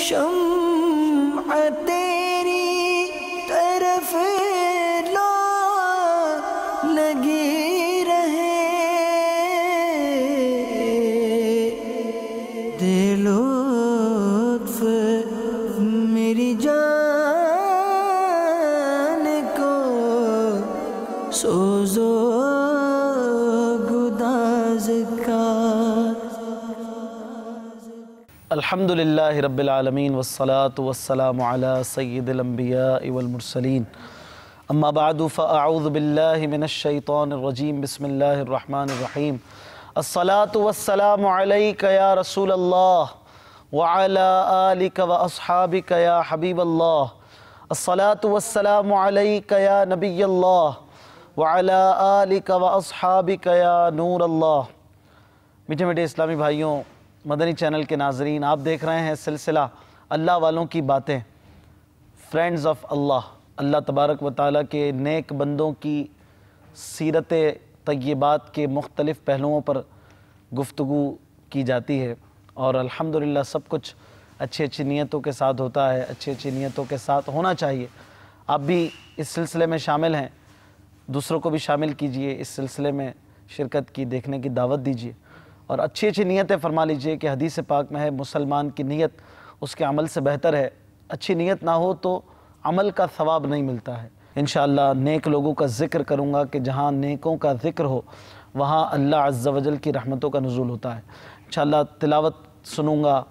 شمع تیری طرف لو لگی رہے، دے لطف میری جان کو سوزو گداز کا۔ الحمدللہ رب العالمین والصلاة والسلام علی سید الانبیاء والمرسلین، اما بعد فاعوذ باللہ من الشیطان الرجیم، بسم اللہ الرحمن الرحیم۔ الصلاة والسلام علیک یا رسول اللہ وعلی آلک واصحابک یا حبیب اللہ، الصلاة والسلام علیک یا نبی اللہ وعلی آلک واصحابک یا نور اللہ۔ میٹھے میٹھے اسلامی بھائیوں، مدنی چینل کے ناظرین، آپ دیکھ رہے ہیں سلسلہ اللہ والوں کی باتیں، فرینڈز آف اللہ۔ اللہ تبارک و تعالیٰ کے نیک بندوں کی سیرت طیبات کے مختلف پہلوؤں پر گفتگو کی جاتی ہے، اور الحمدللہ سب کچھ اچھی اچھی نیتوں کے ساتھ ہوتا ہے، اچھی اچھی نیتوں کے ساتھ ہونا چاہیے۔ آپ بھی اس سلسلے میں شامل ہیں، دوسروں کو بھی شامل کیجئے، اس سلسلے میں شرکت کی، دیکھنے کی دعوت دیجئے، اور اچھی اچھی نیتیں فرما لیجئے کہ حدیث پاک میں ہے مسلمان کی نیت اس کے عمل سے بہتر ہے، اچھی نیت نہ ہو تو عمل کا ثواب نہیں ملتا ہے۔ انشاءاللہ نیک لوگوں کا ذکر کروں گا کہ جہاں نیکوں کا ذکر ہو وہاں اللہ عز و جل کی رحمتوں کا نزول ہوتا ہے۔ انشاءاللہ تلاوت سنوں گا،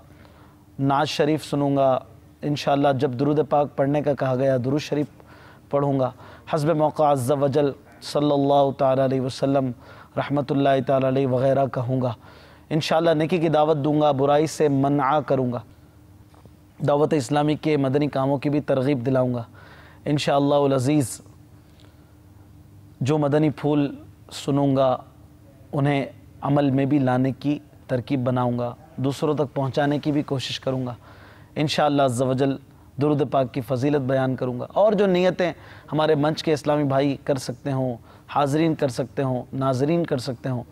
نعت شریف سنوں گا، انشاءاللہ جب درود پاک پڑھنے کا کہا گیا درود شریف پڑھوں گا، حسب موقع عز و جل صلی اللہ تعالیٰ علیہ وسلم رحمت اللہ تعالیٰ علیہ وغیرہ کہوں گا، انشاءاللہ نیکی کی دعوت دوں گا، برائی سے منع کروں گا، دعوت اسلامی کے مدنی کاموں کی بھی ترغیب دلاؤں گا انشاءاللہ العزیز۔ جو مدنی پھول سنوں گا انہیں عمل میں بھی لانے کی ترکیب بناؤں گا، دوسروں تک پہنچانے کی بھی کوشش کروں گا انشاءاللہ عز و جل، درود پاک کی فضیلت بیان کروں گا، اور جو نیتیں ہمارے منچ کے اسلامی بھائی کر سکتے ہوں، حاضرین کر سکتے ہوں، ناظرین کر سکتے ہوں،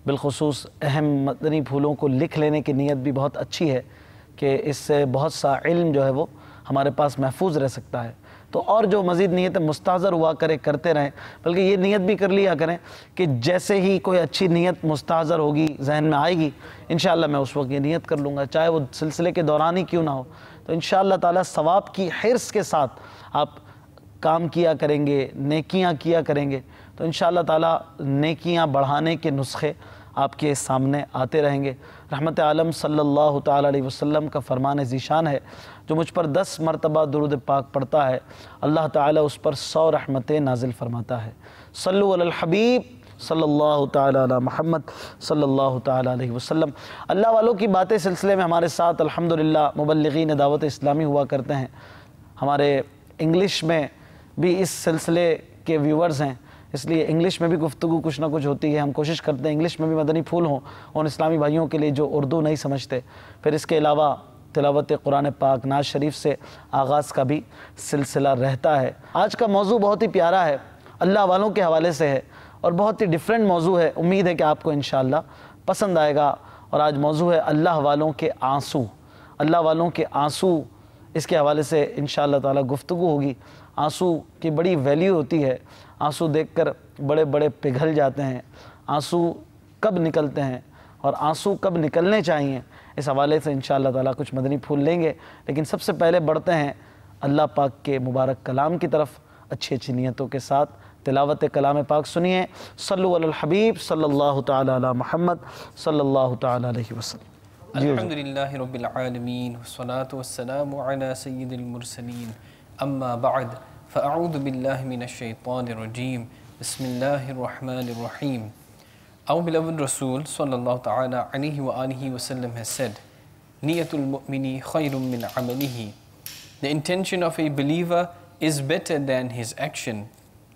بالخصوص اہم مدنی پھولوں کو لکھ لینے کی نیت بھی بہت اچھی ہے کہ اس سے بہت سا علم جو ہے وہ ہمارے پاس محفوظ رہ سکتا ہے۔ تو اور جو مزید نیتیں مستحضر ہوا کرتے رہیں، بلکہ یہ نیت بھی کر لیا کریں کہ جیسے ہی کوئی اچھی نیت مستحضر ہوگی، ذہن میں آئے گی، انشاءاللہ میں اس وقت یہ نیت کر لوں گا، چاہے وہ سلسلے کے دوران ہی کیوں نہ ہو۔ تو انشاءاللہ تعالیٰ ثواب کی حرص کے ساتھ آپ کام کیا کریں گے، نیکیاں کیا کریں گے، تو انشاءاللہ تعالیٰ نیکیاں بڑھانے کے نسخے آپ کے سامنے آتے رہیں گے۔ رحمت عالم صلی اللہ تعالیٰ علیہ وسلم کا فرمان ذیشان ہے، جو مجھ پر 10 مرتبہ درود پاک پڑھتا ہے اللہ تعالیٰ اس پر 100 رحمتیں نازل فرماتا ہے۔ صلو علی الحبیب صلی اللہ تعالیٰ علی محمد صلی اللہ تعالیٰ علیہ وسلم۔ اللہ والوں کی باتیں سلسلے میں ہمارے ساتھ الحمدللہ مبلغین دعوت اسلامی ہوا کرتے ہیں، ہمارے انگلش میں بھی اس سلسلے کے ویورز ہیں، اس لیے انگلش میں بھی گفتگو کچھ نہ کچھ ہوتی ہے، ہم کوشش کرتے ہیں انگلش میں بھی مدنی پھول ہوں اور اسلامی بھائیوں کے لیے جو اردو نہیں سمجھتے۔ پھر اس کے علاوہ تلاوت قرآن پاک، نعت شریف سے آغاز کا بھی سلسلہ رہتا ہے۔ آج کا موضوع بہت ہی پیارا ہے، اللہ والوں کے حوالے سے ہے اور بہت ہی ڈیفرنٹ موضوع ہے، امید ہے کہ آپ کو انشاءاللہ پسند آئے گا۔ اور آج موضوع ہے اللہ والوں کے آنسو، اللہ والوں کے آنسو، اس کے حوالے سے انشاءاللہ تعالیٰ گفتگو ہوگی۔ آنسو کی بڑی ویلیو ہوتی ہے، آنسو دیکھ کر بڑے بڑے پگھل جاتے ہیں، آنسو کب نکلتے ہیں اور آنسو کب نکلنے چاہیے، اس حوالے سے انشاءاللہ تعالیٰ کچھ مدنی پھول لیں گے۔ لیکن سب سے پہلے بڑھتے ہیں اللہ پاک کے مبارک کلام کی طرف، اچھی اچھی نیتوں کے ساتھ تلاوت کلام پاک سنیے۔ صلو علی الحبیب صلی اللہ تعالیٰ علی محمد صلی اللہ تعالیٰ علیہ وسلم۔ الحمدللہ رب العالمین والصلاة والسلام علی سید المرسلین، اما بعد فاعوذ باللہ من الشیطان الرجیم، بسم اللہ الرحمن الرحیم۔ Our beloved Rasul sallallahu ta'ala alayhi wa alihi wa sallam has said, Niyatul mu'mini khayrun min amalihi. The intention of a believer is better than his action.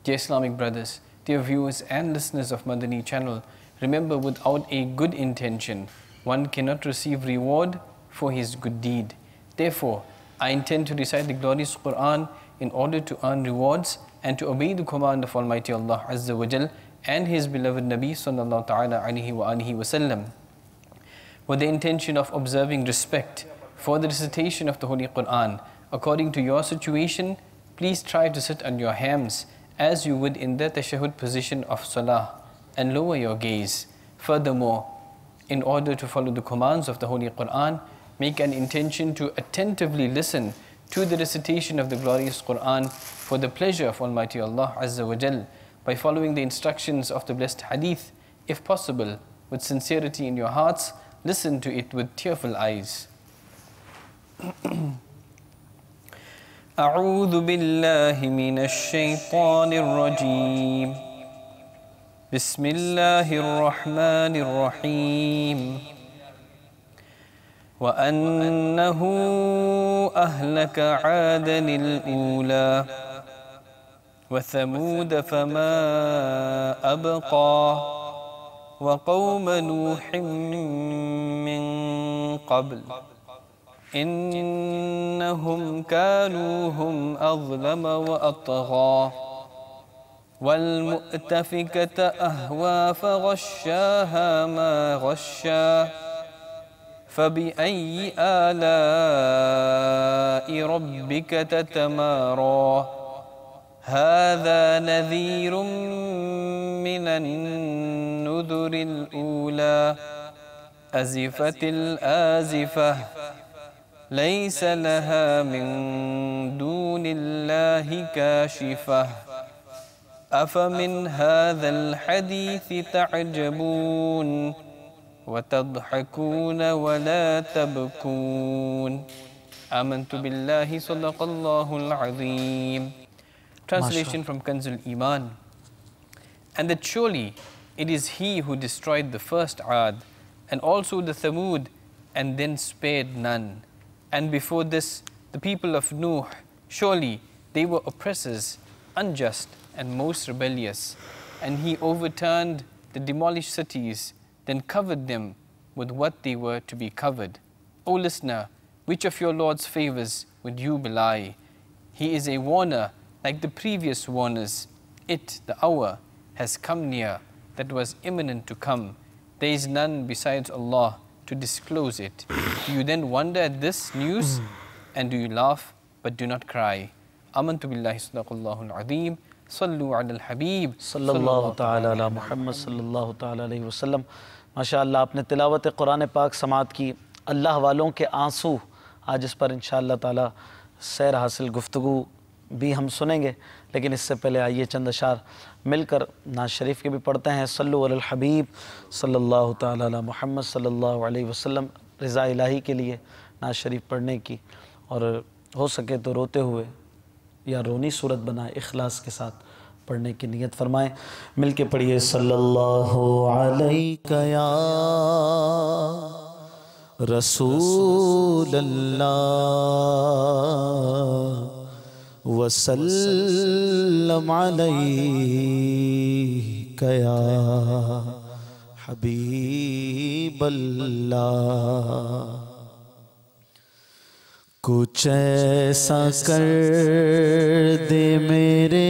Dear Islamic brothers, dear viewers and listeners of Madani channel, remember, without a good intention, one cannot receive reward for his good deed. Therefore, I intend to recite the glorious Quran in order to earn rewards and to obey the command of Almighty Allah Azza wa Jal and His beloved Nabi sallallahu ta'ala alayhi wa alihi wa sallam, with the intention of observing respect For the recitation of the Holy Quran, according to your situation, please try to sit on your hams as you would in the tashahhud position of salah, and lower your gaze. Furthermore, in order to follow the commands of the Holy Quran, make an intention to attentively listen to the recitation of the glorious Quran for the pleasure of Almighty Allah Azza wa Jal, by following the instructions of the blessed hadith. If possible, with sincerity in your hearts, listen to it with tearful eyes. أعوذ بالله من الشيطان الرجيم. بسم الله الرحمن الرحيم. وأنه أهلك عادا الأولى وثمود فما أبقى وقوم نوح من قبل إنهم كانوا هم أظلم وأطغى والمؤتفكة أهوى فغشاها ما غشا فبأي آلاء ربك تتمارى هذا نذير من النذر الأولى أزفت الآزفة ليس لها من دون الله كاشفة أفمن هذا الحديث تعجبون وتضحكون ولا تبكون آمنت بالله صدق الله العظيم. Translation from Kanzul Iman. And that surely it is He who destroyed the first Aad and also the Thamud and then spared none. And before this, the people of Nuh, surely they were oppressors, unjust and most rebellious. And He overturned the demolished cities, then covered them with what they were to be covered. O listener, which of your Lord's favors would you belie? He is a warner like the previous warners. It, the hour, has come near that was imminent to come. There is none besides Allah to disclose it. Do you then wonder at this news? And do you laugh but do not cry? Amantu billahi sadaqallahu al-azim. Sallu ala al-habib sallallahu ta'ala ala Muhammad sallallahu ta'ala alayhi wa sallam. ماشاءاللہ آپ نے تلاوت قرآن پاک سماعت کی. اللہ والوں کے آنسو آج اس پر انشاءاللہ تعالی سیر حاصل گفتگو بھی ہم سنیں گے، لیکن اس سے پہلے آئیے چند اشعار مل کر نعت شریف کے بھی پڑھتے ہیں. صلو علی الحبیب صلی اللہ تعالی علی محمد صلی اللہ علیہ وسلم. رضا الہی کے لیے نعت شریف پڑھنے کی، اور ہو سکے تو روتے ہوئے یا رونی صورت بنائے اخلاص کے ساتھ پڑھنے کی نیت فرمائیں. مل کے پڑھیے. صلی اللہ علیہ یا رسول اللہ وسلم علیک یا حبیب اللہ. کچھ ایسا کر دے میرے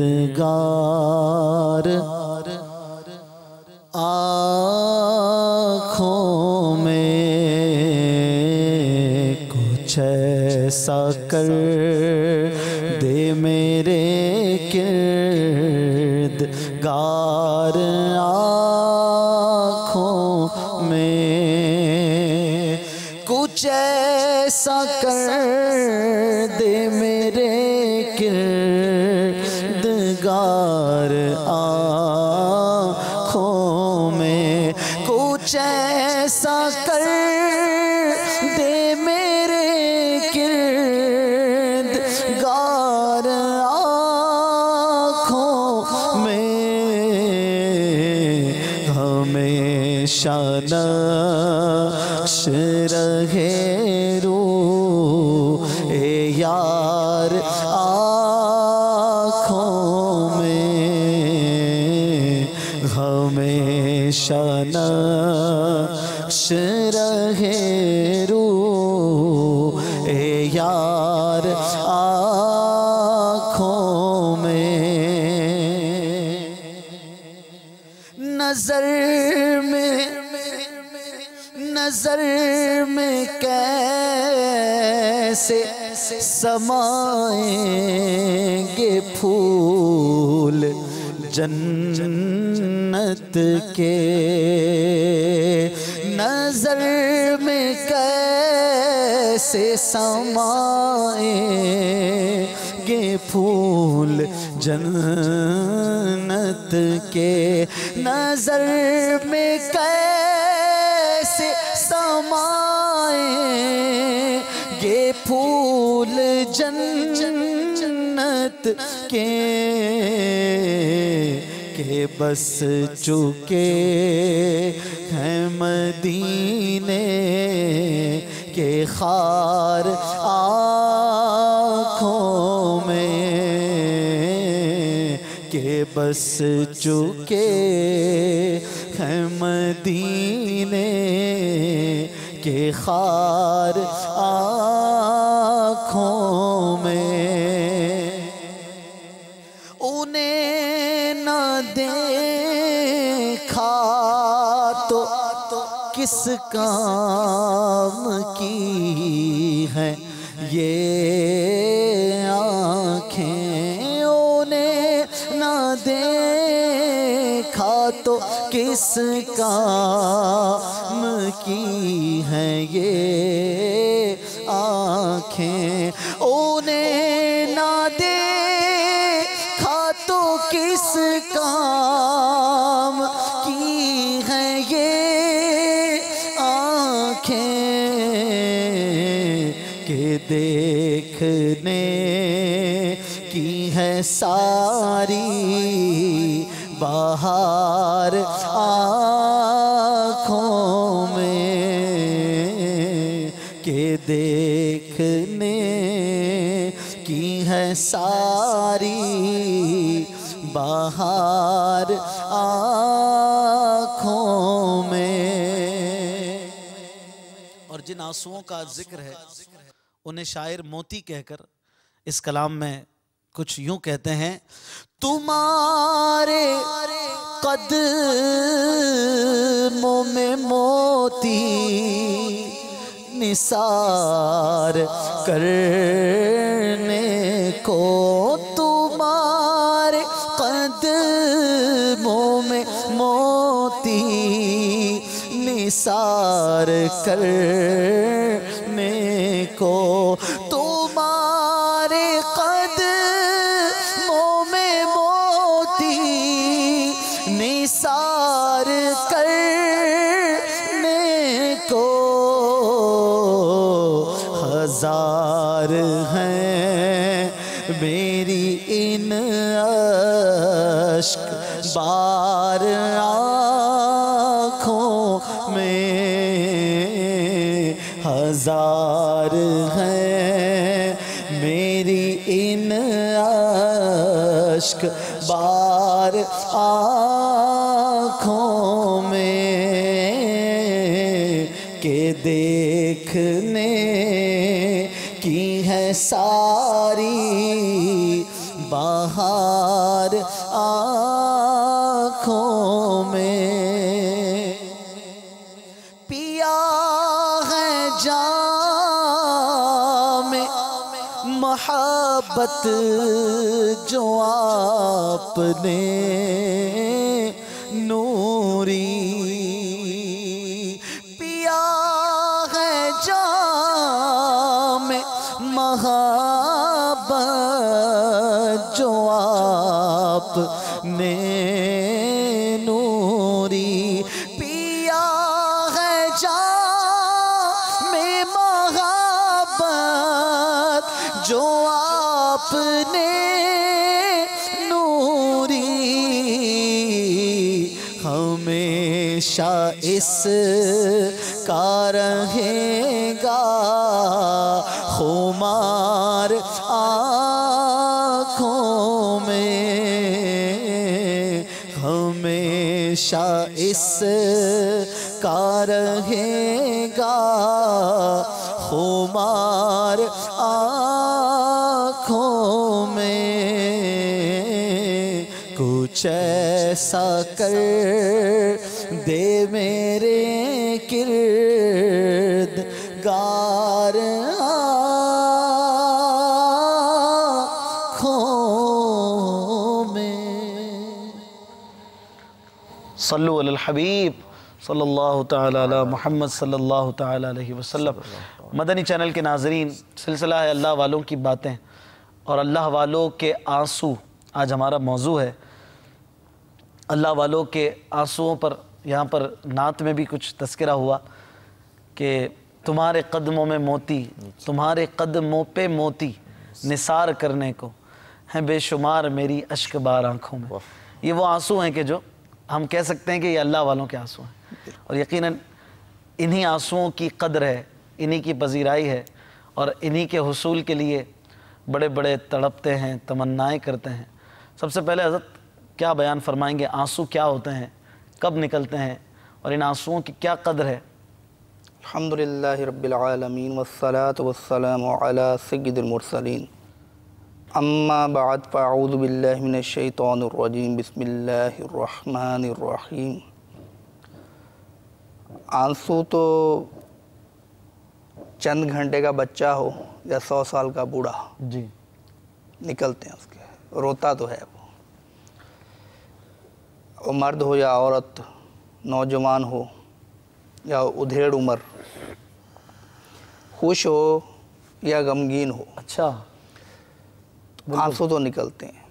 کردگار آنکھوں میں، کچھ ایسا کر دے میرے کردگار آنکھوں میں، کچھ ایسا کر دے میرے کردگار آنکھوں میں، کچھ ایسا کر دے میرے کردگار آنکھوں میں، ہمیشہ نقش رہے روح یار آنکھوں میں، ہمیشہ نقش رہے روح یار آنکھوں میں. نظر میں نظر میں کیسے سمائیں گے پھول جنت کے، نظر میں کیسے سمائیں گے پھول جنت کے، نظر میں کیسے سمائیں گے پھول جنت کے، کہ بس چکے ہیں مدینے کے خار آنکھوں میں، کہ بس چکے ہیں مدینے کے خار آنکھوں میں، انہیں نہ دیکھا تو کس کام کی ہیں یہ آنکھیں، انہیں نہ دیکھا تو کس کام کی ہیں یہ آنکھیں، انہیں نہ دیکھا تو کس کام کی ہیں یہ آنکھیں، کہ دیکھنے کی ہے ساری بہار آنکھوں میں، کہ دیکھنے کی ہے ساری بہار آنکھوں میں۔ اور جن آنسوؤں کا ذکر ہے انہیں شاعر موتی کہہ کر اس کلام میں کچھ یوں کہتے ہیں، تمہارے قدموں میں موتی نثار کرنے کو، تمہارے قدموں میں موتی نثار کرنے کو، تمہارے قدموں میں موتی نثار کرنے کو، ہزار ہیں میری ان اشک بار آنکھوں میں، ہزار ہیں میری ان اشک بار آنکھوں میں، کہ دیکھنے کی ہے ساری بہار آنکھوں میں، پیا ہے جام محبت جو آپ نے نوری، پیا ہے جام محبت جو آپ نے نوری، پیا ہے جام محبت جو آپ نے نوری، ہمیشہ اس کا رہے گا خمار آنکھوں میں، ہمیشہ اس کا رہے گا خمار آنکھوں میں، کچھ ایسا کر دے میرے کردار کردگار آنکھوں میں۔ صلو علی الحبیب صلی اللہ تعالی علی محمد صلی اللہ تعالی علیہ وسلم۔ مدنی چینل کے ناظرین، سلسلہ ہے اللہ والوں کی باتیں اور اللہ والوں کے آنسو آج ہمارا موضوع ہے۔ اللہ والوں کے آنسوؤں پر یہاں پر نعت میں بھی کچھ تذکرہ ہوا کہ تمہارے قدموں میں موتی، تمہارے قدموں پہ موتی نثار کرنے کو ہیں بے شمار میری اشک بار آنکھوں میں۔ یہ وہ آنسو ہیں کہ جو ہم کہہ سکتے ہیں کہ یہ اللہ والوں کے آنسو ہیں، اور یقیناً انہی آنسوؤں کی قدر ہے، انہی کی پذیرائی ہے، اور انہی کے حصول کے لیے بڑے بڑے تڑپتے ہیں، تمنائیں کرتے ہیں۔ سب سے پہلے حضرت کیا بیان فرمائیں گے، آنسو کیا ہوتے ہیں، کب نکلتے ہیں، اور ان آنسوؤں کی کیا قدر ہے؟ الحمدللہ رب العالمین والصلاة والسلام علی سید المرسلین، اما بعد فاعوذ باللہ من الشیطان الرجیم، بسم اللہ الرحمن الرحیم۔ آنسو تو چند گھنٹے کا بچہ ہو یا 100 سال کا بوڑھا جی نکلتے ہیں اس کے، روتا تو ہے وہ مرد ہو یا عورت، نوجوان ہو یا ادھیڑ عمر، خوش ہو یا غمگین ہو، اچھا، آنسو تو نکلتے ہیں،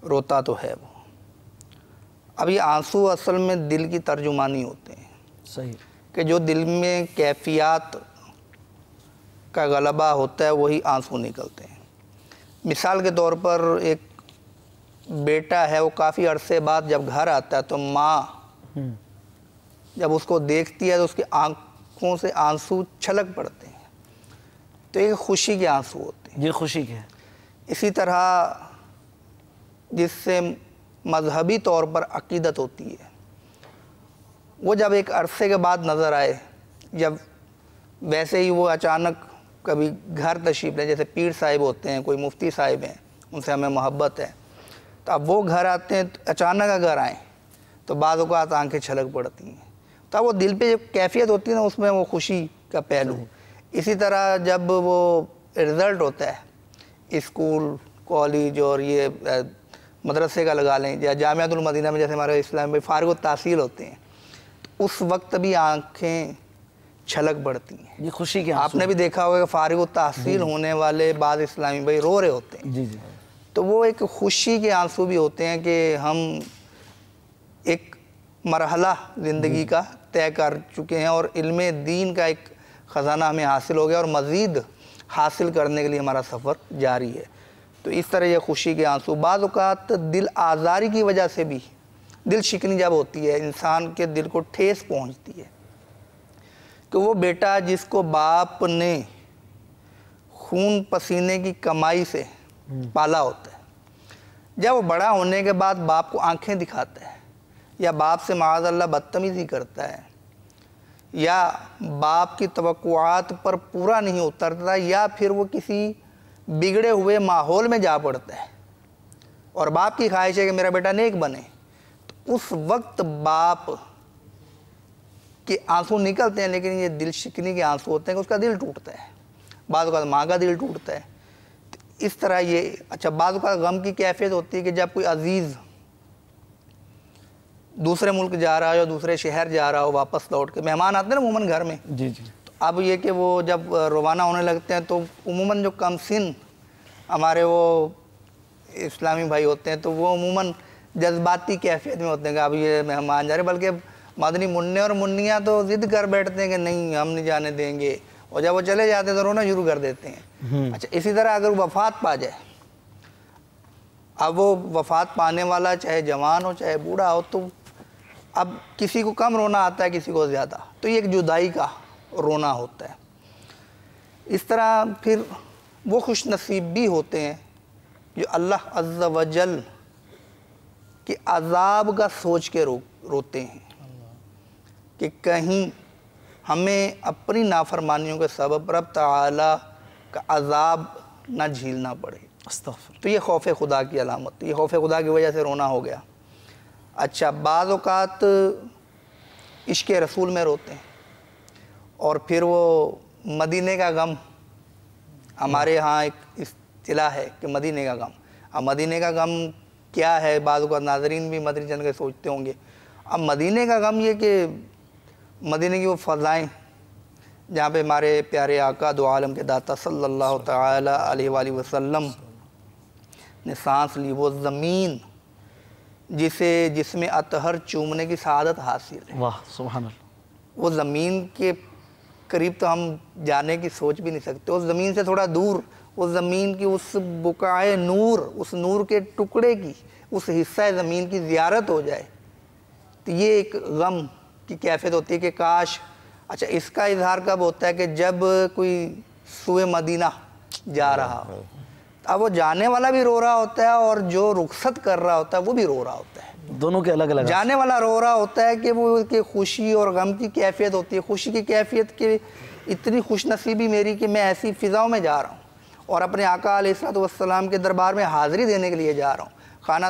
روتا تو ہے وہ۔ اب یہ آنسو اصل میں دل کی ترجمانی ہوتے ہیں، صحیح، کہ جو دل میں کیفیات کا غلبہ ہوتا ہے وہی آنسو نکلتے ہیں۔ مثال کے طور پر ایک بیٹا ہے، وہ کافی عرصے بعد جب گھر آتا ہے تو ماں جب اس کو دیکھتی ہے تو اس کی آنکھوں سے آنسو چھلک پڑتے ہیں، تو یہ خوشی کے آنسو ہوتے ہیں۔ یہ خوشی کے ہیں۔ اسی طرح جس سے مذہبی طور پر عقیدت ہوتی ہے، وہ جب ایک عرصے کے بعد نظر آئے، جب ویسے ہی وہ اچانک کبھی گھر تشریف لیں، جیسے پیر صاحب ہوتے ہیں، کوئی مفتی صاحب ہیں، ان سے ہمیں محبت ہے، تو اب وہ گھر آتے ہیں، اچانک اگر آئیں تو بعض اوقات آنکھیں چھلک پڑتی ہیں، تو وہ دل پہ جو کیفیت ہوتی ہے نا، اس میں وہ خوشی کا پہلو۔ اسی طرح جب وہ رزلٹ ہوتا ہے اسکول، کالج اور یہ مدرسے کا لگا لیں، یا جامعۃ المدینہ میں جیسے ہمارے اسلام میں فارغ التحصیل ہوتے ہیں، تو اس وقت بھی آنکھیں چھلک پڑتی ہیں۔ یہ خوشی کے آنسو آپ نے بھی دیکھا ہوگا کہ فارغ التحصیل ہونے والے بعض اسلامی بھائی رو رہے ہوتے ہیں، جی جی، تو وہ ایک خوشی کے آنسو بھی ہوتے ہیں کہ ہم ایک مرحلہ زندگی کا طے کر چکے ہیں اور علم دین کا ایک خزانہ ہمیں حاصل ہو گیا، اور مزید حاصل کرنے کے لیے ہمارا سفر جاری ہے۔ تو اس طرح یہ خوشی کے آنسو، بعض اوقات دل آزاری کی وجہ سے بھی، دل شکنی جب ہوتی ہے، انسان کے دل کو ٹھیس پہنچتی ہے کہ وہ بیٹا جس کو باپ نے خون پسینے کی کمائی سے پالا ہوتا ہے، جب وہ بڑا ہونے کے بعد باپ کو آنکھیں دکھاتا ہے، یا باپ سے معاذ اللہ بدتمیزی کرتا ہے، یا باپ کی توقعات پر پورا نہیں اترتا، یا پھر وہ کسی بگڑے ہوئے ماحول میں جا پڑتا ہے اور باپ کی خواہش ہے کہ میرا بیٹا نیک بنے، تو اس وقت باپ کے آنسو نکلتے ہیں، لیکن یہ دل شکنی کے آنسو ہوتے ہیں کہ اس کا دل ٹوٹتا ہے، بعض اوقات ماں کا دل ٹوٹتا ہے۔ تو اس طرح یہ بعض اوقات غم کی کیفیت ہوتی ہے کہ جب کوئی عزیز دوسرے ملک جا رہا ہو یا دوسرے شہر جا رہا ہو، واپس لوٹ کے، مہمان آتے ہیں نا عموماً گھر میں، جی جی، تو اب یہ کہ وہ جب روانہ ہونے لگتے ہیں تو عموماً جو کم سن ہمارے وہ اسلامی بھائی ہوتے ہیں تو وہ عموماً جذباتی کیفیت میں ہوتے ہیں کہ اب یہ مہمان جا رہے ہیں، بلکہ مدنی منع اور منیاں تو ضد کر بیٹھتے ہیں کہ نہیں ہم نہیں جانے دیں گے، اور جب وہ چلے جاتے ہیں تو رونا شروع کر دیتے ہیں۔ اچھا، اسی طرح اگر وفات پا جائے، اب وہ وفات پانے والا چاہے جوان ہو چاہے بوڑھا ہو، تو اب کسی کو کم رونا آتا ہے، کسی کو زیادہ، تو یہ ایک جدائی کا رونا ہوتا ہے۔ اس طرح پھر وہ خوش نصیب بھی ہوتے ہیں جو اللہ عز و جل کے عذاب کا سوچ کے روتے ہیں کہ کہیں ہمیں اپنی نافرمانیوں کے سبب رب تعالی کا عذاب نہ جھیلنا پڑے۔ استغفر۔ تو یہ خوف خدا کی علامت، یہ خوف خدا کی وجہ سے رونا ہو گیا۔ اچھا، بعض اوقات عشق رسول میں روتے ہیں، اور پھر وہ مدینے کا غم، ہمارے یہاں ایک اصطلاح ہے کہ مدینے کا غم. اب مدینے کا غم کیا ہے؟ بعض اوقات ناظرین بھی مدنی چینل کے سوچتے ہوں گے. اب مدینے کا غم یہ کہ مدینے کی وہ فضائیں جہاں پہ ہمارے پیارے آقا دو عالم کے داتا صلی اللہ تعالی علیہ وآلہ وسلم نے سانس لی، وہ زمین جس میں اطہر چومنے کی سعادت حاصل ہے. واہ سبحان اللہ. وہ زمین کے قریب تو ہم جانے کی سوچ بھی نہیں سکتے. اس زمین سے تھوڑا دور اس زمین کی اس بقعۂ نور، اس نور کے ٹکڑے کی، اس حصہ زمین کی زیارت ہو جائے تو یہ ایک غم کی کیفیت ہوتی ہے کہ کاش. اچھا اس کا اظہار کب ہوتا ہے؟ کہ جب کوئی سوئے مدینہ جا رہا ہو، اب وہ جانے والا بھی رو رہا ہوتا ہے اور جو رخصت کر رہا ہوتا ہے وہ بھی رو رہا ہوتا ہے. دونوں کے الگ الگ. جانے والا رو رہا ہوتا ہے کہ وہ کہ خوشی اور غم کی کیفیت ہوتی ہے. خوشی کی کیفیت کہ اتنی خوش نصیبی میری کہ میں ایسی فضاؤں میں جا رہا ہوں اور اپنے آقا علیہ الصلوۃ والسلام کے دربار میں حاضری دینے کے لیے جا رہا ہوں، خانہ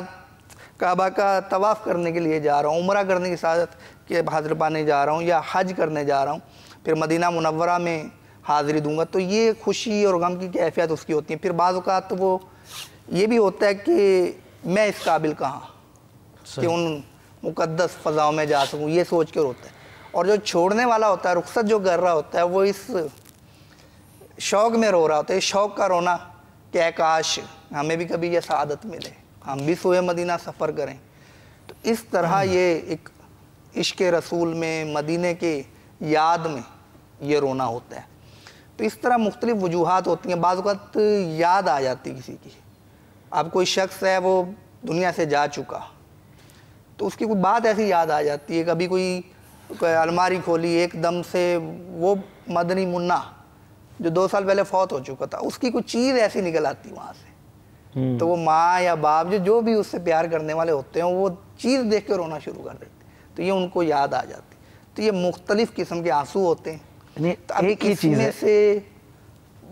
کعبہ کا طواف کرنے کے لیے جا رہا ہوں، عمرہ کرنے کی سعادت کے حاضر پانے جا رہا ہوں یا حج کرنے جا رہا ہوں، پھر مدینہ منورہ میں حاضری دوں گا. تو یہ خوشی اور غم کی کیفیت اس کی ہوتی ہیں. پھر بعض اوقات تو وہ یہ بھی ہوتا ہے کہ میں اس قابل کہاں کہ ان مقدس فضاؤں میں جا سکوں، یہ سوچ کے روتا ہے. اور جو چھوڑنے والا ہوتا ہے، رخصت جو کر رہا ہوتا ہے، وہ اس شوق میں رو رہا ہوتا ہے. شوق کا رونا کہ اے کاش ہمیں بھی کبھی یہ سعادت ملے، ہم بھی سوئے مدینہ سفر کریں. تو اس طرح یہ ایک عشق رسول میں، مدینے کے یاد میں یہ رونا ہوتا ہے. تو اس طرح مختلف وجوہات ہوتی ہیں. بعض اوقات یاد آ جاتی کسی کی. اب کوئی شخص ہے وہ دنیا سے جا چکا تو اس کی کوئی بات ایسی یاد آ جاتی ہے. کبھی کوئی الماری کھولی، ایک دم سے وہ مدنی منا جو 2 سال پہلے فوت ہو چکا تھا، اس کی کوئی چیز ایسی نکل آتی وہاں سے. تو وہ ماں یا باپ جو بھی اس سے پیار کرنے والے ہوتے ہیں وہ چیز دیکھ کے رونا شروع کر دیتے، تو یہ ان کو یاد آ جاتی. تو یہ مختلف قسم کے آنسو ہوتے ہیں. ایک ہی چیز میں سے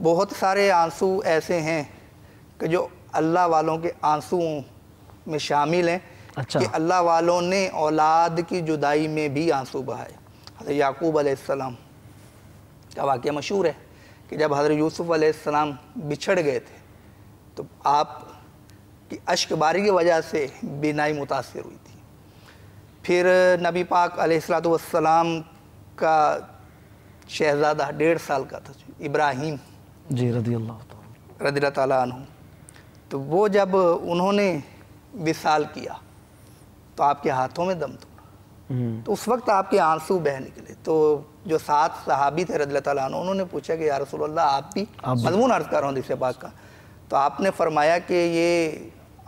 بہت سارے آنسو ایسے ہیں کہ جو اللہ والوں کے آنسوؤں میں شامل ہیں. اچھا. کہ اللہ والوں نے اولاد کی جدائی میں بھی آنسو بہائے. حضرت یعقوب علیہ السلام کا واقعہ مشہور ہے کہ جب حضرت یوسف علیہ السلام بچھڑ گئے تھے تو آپ کی اشک باری کی وجہ سے بینائی متاثر ہوئی تھی. پھر نبی پاک علیہ الصلوۃ والسلام کا شہزادہ 1.5 سال کا تھا ابراہیم جی رضی اللہ تعالیٰ عنہ، تو وہ جب انہوں نے وصال کیا تو آپ کے ہاتھوں میں دم توڑا، تو اس وقت آپ کے آنسو بہہ نکلے. تو جو 7 صحابی تھے رضی اللہ تعالیٰ عنہ، انہوں نے پوچھا کہ یا رسول اللہ آپ بھی، مضمون عرض کر رہا ہوں حدیث پاک کا، تو آپ نے فرمایا کہ یہ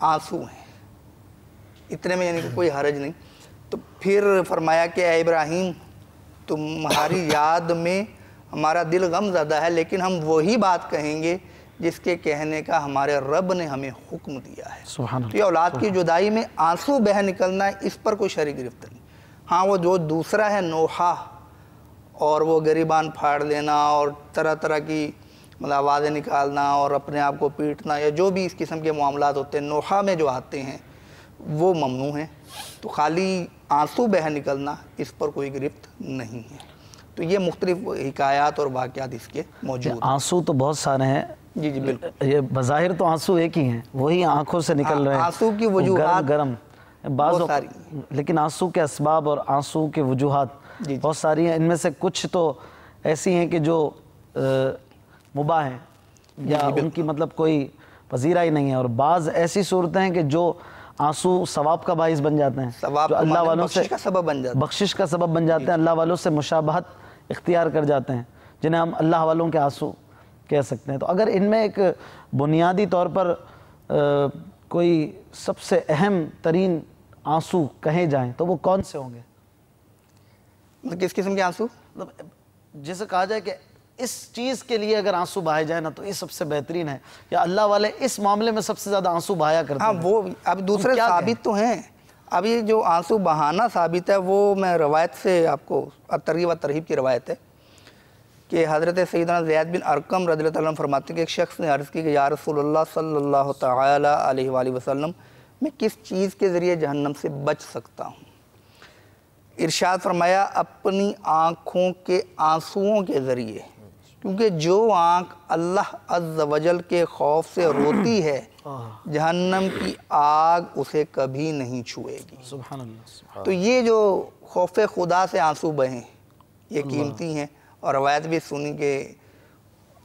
آنسو ہیں، اتنے میں یعنی کہ کوئی حرج نہیں. تو پھر فرمایا کہ اے ابراہیم تمہاری یاد میں ہمارا دل غم زدہ ہے، لیکن ہم وہی بات کہیں گے جس کے کہنے کا ہمارے رب نے ہمیں حکم دیا ہے. تو یہ اولاد کی جدائی میں آنسو بہہ نکلنا، اس پر کوئی شرعی گرفت نہیں. ہاں وہ جو دوسرا ہے نوحہ اور وہ گریبان پھاڑ دینا اور طرح طرح کی آوازیں نکالنا اور اپنے آپ کو پیٹنا یا جو بھی اس قسم کے معاملات ہوتے ہیں نوحہ میں جو آتے ہیں وہ ممنوع ہیں. تو خالی آنسو بہہ نکلنا اس پر کوئی گرفت نہیں ہے. تو یہ مختلف حکایات اور واقعات اس کے موجود ہیں. آنسو تو بہت سارے ہیں. جی جی بالکل. یہ بظاہر تو آنسو ایک ہی ہیں، وہی آنکھوں سے نکل رہے ہیں. آنسو کی وجوہات گرم بعض ساری، لیکن آنسو کے اسباب اور آنسو کے وجوہات بہت ساری ہیں. ان میں سے کچھ تو ایسی ہیں کہ جو مباح ہیں یا ان کی مطلب کوئی پذیرہ ہی نہیں ہے، اور بعض ایسی صورتیں ہیں کہ جو آنسو ثواب کا باعث بن جاتے ہیں، جو اللہ والوں سے بخشش کا سبب بن جاتے ہیں، بخشش کا سبب بن جاتے ہیں، اللہ والوں سے مشابہت اختیار کر جاتے ہیں، جنہیں ہم اللہ والوں کے آنسو کہہ سکتے ہیں. تو اگر ان میں ایک بنیادی طور پر کوئی سب سے اہم ترین آنسو کہے جائیں تو وہ کون سے ہوں گے؟ مطلب کس قسم کے آنسو؟ مطلب جسے کہا جائے کہ اس چیز کے لیے اگر آنسو بہائے جائیں نا تو یہ سب سے بہترین ہے، یا اللہ والے اس معاملے میں سب سے زیادہ آنسو بہایا کرتے ہیں. ہاں وہ اب دوسرے ثابت تو ہیں. اب یہ جو آنسو بہانا ثابت ہے وہ میں روایت سے آپ کو ترغیب و ترہیب کی روایت ہے کہ حضرت سیدنا زید بن ارقم رضی اللہ عنہ فرماتے ہیں کہ ایک شخص نے عرض کی کہ یا رسول اللہ صلی اللہ تعالی علیہ وآلہ وسلم میں کس چیز کے ذریعے جہنم سے بچ سکتا ہوں؟ ارشاد فرمایا اپنی آنکھوں کے آنسوؤں کے ذریعے، کیونکہ جو آنکھ اللہ عز و جل کے خوف سے روتی ہے جہنم کی آگ اسے کبھی نہیں چھوئے گی۔ سبحان اللہ۔ تو یہ جو خوف خدا سے آنسو بہیں یہ قیمتی ہیں، اور روایت بھی سنی کہ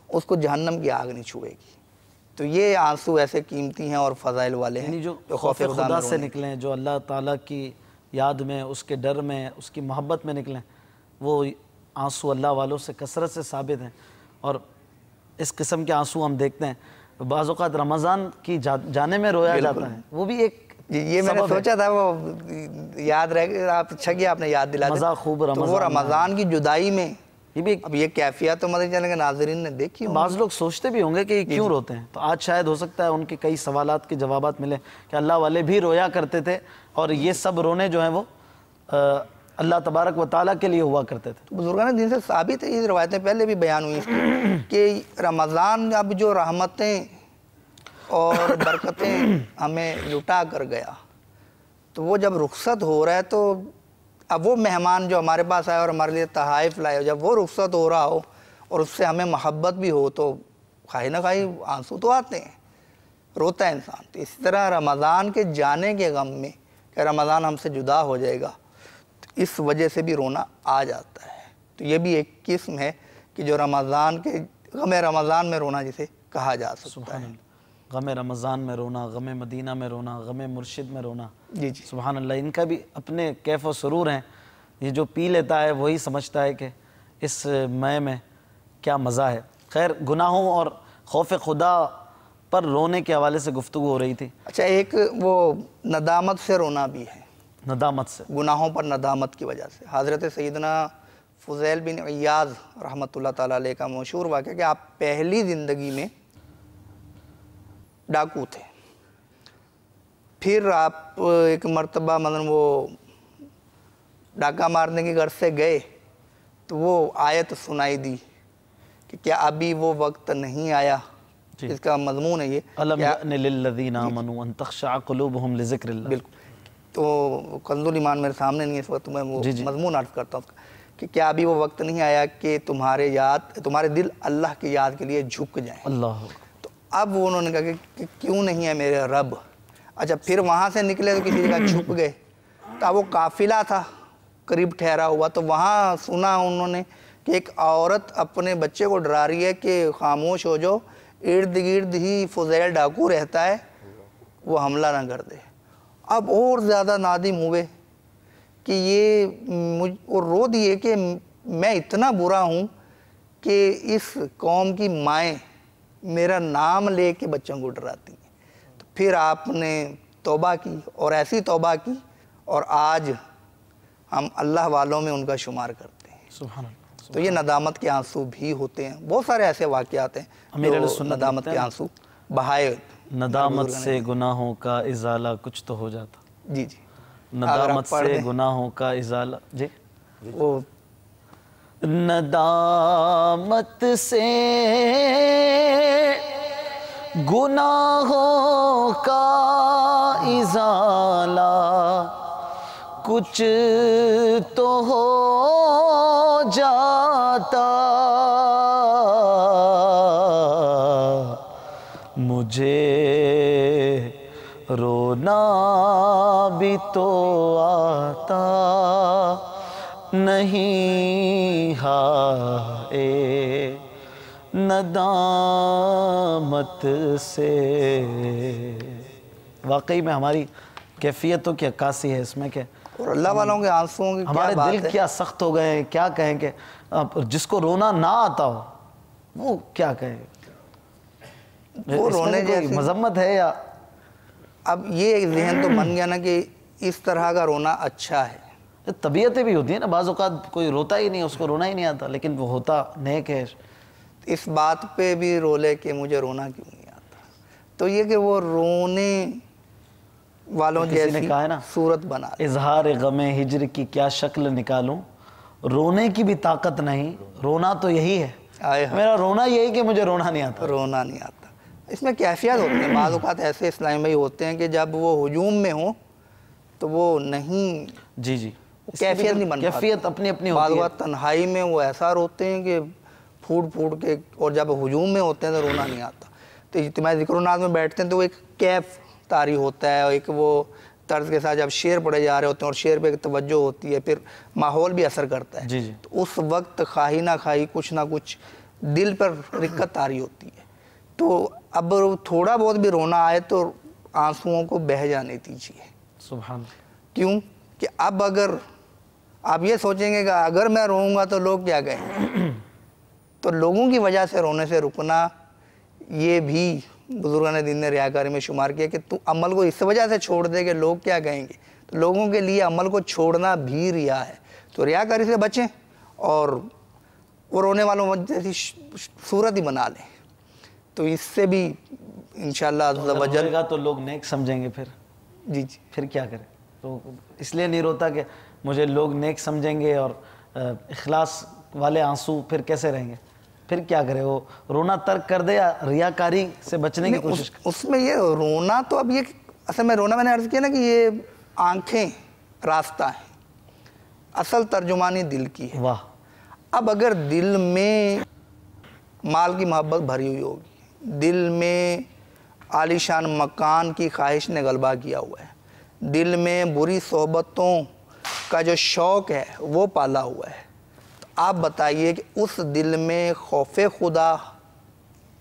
اس کو جہنم کی آگ نہیں چھوئے گی۔ تو یہ آنسو ایسے قیمتی ہیں اور فضائل والے ہیں یعنی جو خوف خدا سے نکلیں، جو اللہ تعالیٰ کی یاد میں، اس کے ڈر میں، اس کی محبت میں نکلیں، وہ آنسو اللہ والوں سے کثرت سے ثابت ہیں۔ اور اس قسم کے آنسو ہم دیکھتے ہیں بعض اوقات رمضان کی جانے میں رویا جاتا ہے، وہ بھی ایک یہ میں نے سوچا تھا وہ یاد رہ گیا، آپ اچھا کیا آپ نے یاد دلا دیا۔ خوب تو وہ رمضان کی جدائی میں یہ بھی اب یہ کیفیت تو مدنی چینل کے ناظرین نے دیکھی ہوں۔ بعض لوگ سوچتے بھی ہوں گے کہ یہ کیوں روتے ہیں، تو آج شاید ہو سکتا ہے ان کے کئی سوالات کے جوابات ملے کہ اللہ والے بھی رویا کرتے تھے، اور یہ سب رونے جو ہیں وہ اللہ تبارک و تعالیٰ کے لیے ہوا کرتے تھے۔ بزرگان دین سے ثابت ہے، یہ روایتیں پہلے بھی بیان ہوئی کہ رمضان اب جو رحمتیں اور برکتیں ہمیں لٹا کر گیا، تو وہ جب رخصت ہو رہا ہے تو اب وہ مہمان جو ہمارے پاس آئے اور ہمارے لیے تحائف لائے، جب وہ رخصت ہو رہا ہو اور اس سے ہمیں محبت بھی ہو تو خواہ نہ خواہ آنسو تو آتے ہیں، روتا ہے انسان۔ تو اسی طرح رمضان کے جانے کے غم میں کہ رمضان ہم سے جدا ہو جائے گا، اس وجہ سے بھی رونا آ جاتا ہے۔ تو یہ بھی ایک قسم ہے کہ جو رمضان کے غم رمضان میں رونا جسے کہا جا سکتا ہے۔ غم رمضان میں رونا، غم مدینہ میں رونا، غم مرشد میں رونا، جی جی سبحان اللہ، ان کا بھی اپنے کیف و سرور ہیں۔ یہ جو پی لیتا ہے وہی سمجھتا ہے کہ اس مے میں کیا مزہ ہے۔ خیر، گناہوں اور خوف خدا پر رونے کے حوالے سے گفتگو ہو رہی تھی۔ اچھا، ایک وہ ندامت سے رونا بھی ہے، ندامت سے، گناہوں پر ندامت کی وجہ سے۔ حضرت سیدنا فضیل بن عیاض رحمۃ اللہ تعالیٰ علیہ کا مشہور واقعہ کہ آپ پہلی زندگی میں ڈاکو تھے، پھر آپ ایک مرتبہ مثلا وہ ڈاکہ مارنے کی غرض سے گئے تو وہ آیت سنائی دی کہ کیا ابھی وہ وقت نہیں آیا، اس کا مضمون ہے یہ الم یأن للذین آمنوا ان تخشع قلوبہم لذکر اللہ۔ بالکل، تو کنز الایمان میرے سامنے نہیں ہے اس وقت، میں وہ مضمون عرض کرتا ہوں کہ کیا ابھی وہ وقت نہیں آیا کہ تمہارے دل اللہ کی یاد کے لیے جھک جائیں۔ اللہ، تو اب انہوں نے کہا کہ کیوں نہیں ہے میرے رب۔ اچھا، پھر وہاں سے نکلے تو کسی جگہ چھپ گئے، تو اب وہ قافلہ تھا قریب ٹھہرا ہوا، تو وہاں سنا انہوں نے کہ ایک عورت اپنے بچے کو ڈرا رہی ہے کہ خاموش ہو جاؤ، ارد گرد ہی فضیل ڈاکو رہتا ہے، وہ حملہ نہ کر دے۔ اب اور زیادہ نادم ہوئے کہ اور رو دیے کہ میں اتنا برا ہوں کہ اس قوم کی مائیں میرا نام لے کے بچوں کو ڈراتی ہیں۔ تو پھر آپ نے توبہ کی اور ایسی توبہ کی، اور آج ہم اللہ والوں میں ان کا شمار کرتے ہیں۔ سبحان اللہ۔ تو یہ ندامت کے آنسو بھی ہوتے ہیں، بہت سارے ایسے واقعات ہیں جو ندامت کے آنسو بہائے۔ ندامت سے گناہوں کا ازالہ کچھ تو ہو جاتا۔ جی جی، ندامت سے گناہوں کا ازالہ، جی، وہ ندامت سے گناہوں کا ازالہ کچھ تو ہو جاتا، مجھے رونا بھی تو آتا نہیں ہائے ندامت سے۔ واقعی میں ہماری کیفیتوں کی عکاسی ہے اس میں کہ اور اللہ والوں کے آنسوؤں کی ہمارے دل کیا سخت ہو گئے ہیں، کیا کہیں کہ جس کو رونا نہ آتا ہو وہ کیا کہے، وہ رونے جیسی مذمت ہے یا اب یہ ایک ذہن تو بن گیا نا کہ اس طرح کا رونا اچھا ہے۔ طبیعتیں بھی ہوتی ہیں نا، بعض اوقات کوئی روتا ہی نہیں، اس کو رونا ہی نہیں آتا، لیکن وہ ہوتا نیک ہے۔ اس بات پہ بھی رو لے کہ مجھے رونا کیوں نہیں آتا، تو یہ کہ وہ رونے والوں جیسی صورت بنا لے۔ اظہار غم ہجر کی کیا شکل نکالوں، رونے کی بھی طاقت نہیں، رونا تو یہی ہے، میرا رونا یہی کہ مجھے رونا نہیں آتا۔ رونا نہیں آتا، اس میں کیفیت ہوتی ہیں۔ بعض اوقات ایسے اسلامی بھائی ہوتے ہیں کہ جب وہ ہجوم میں ہوں تو وہ نہیں، جی جی، کیفیت نہیں بن پاتی. کیفیت اپنی اپنی بعض ہوتی ہے. اوقات تنہائی میں وہ ایسا روتے ہیں کہ پھوٹ پھوٹ کے, اور جب ہجوم میں ہوتے ہیں تو رونا نہیں آتا. تو اجتماعی ذکر و ناز میں بیٹھتے ہیں تو وہ ایک کیف طاری ہوتا ہے, اور ایک وہ طرز کے ساتھ جب شعر پڑھے جا رہے ہوتے ہیں اور شعر پہ ایک توجہ ہوتی ہے, پھر ماحول بھی اثر کرتا ہے. جی جی. تو اس وقت خواہی نہ خواہی کچھ نہ کچھ دل پر رکت طاری ہوتی ہے. تو اب تھوڑا بہت بھی رونا آئے تو آنسوؤں کو بہہ جانے دیجیے. سبحان اللہ. کیوں کہ اب اگر آپ یہ سوچیں گے کہ اگر میں روؤں گا تو لوگ کیا کہیں گے, تو لوگوں کی وجہ سے رونے سے رکنا, یہ بھی بزرگان دین نے ریاکاری میں شمار کیا کہ تو عمل کو اس وجہ سے چھوڑ دے کہ لوگ کیا کہیں گے. تو لوگوں کے لیے عمل کو چھوڑنا بھی ریا ہے. تو ریاکاری سے بچیں اور وہ رونے والوں جیسی صورت ہی بنا لیں, تو اس سے بھی انشاءاللہ عز و جل روئے گا تو لوگ نیک سمجھیں گے. پھر جی جی پھر کیا کریں؟ تو اس لیے نہیں روتا کہ مجھے لوگ نیک سمجھیں گے, اور اخلاص والے آنسو پھر کیسے رہیں گے؟ پھر کیا کرے؟ وہ رونا ترک کر دے یا ریاکاری سے بچنے کی کوشش کرے؟ اس میں یہ رونا تو اب یہ اصل میں رونا, میں نے عرض کیا نا کہ یہ آنکھیں راستہ ہیں, اصل ترجمانی دل کی ہے. واہ. اب اگر دل میں مال کی محبت بھری ہوئی ہوگی, دل میں عالی شان مکان کی خواہش نے غلبہ کیا ہوا ہے, دل میں بری صحبتوں کا جو شوق ہے وہ پالا ہوا ہے, تو آپ بتائیے کہ اس دل میں خوف خدا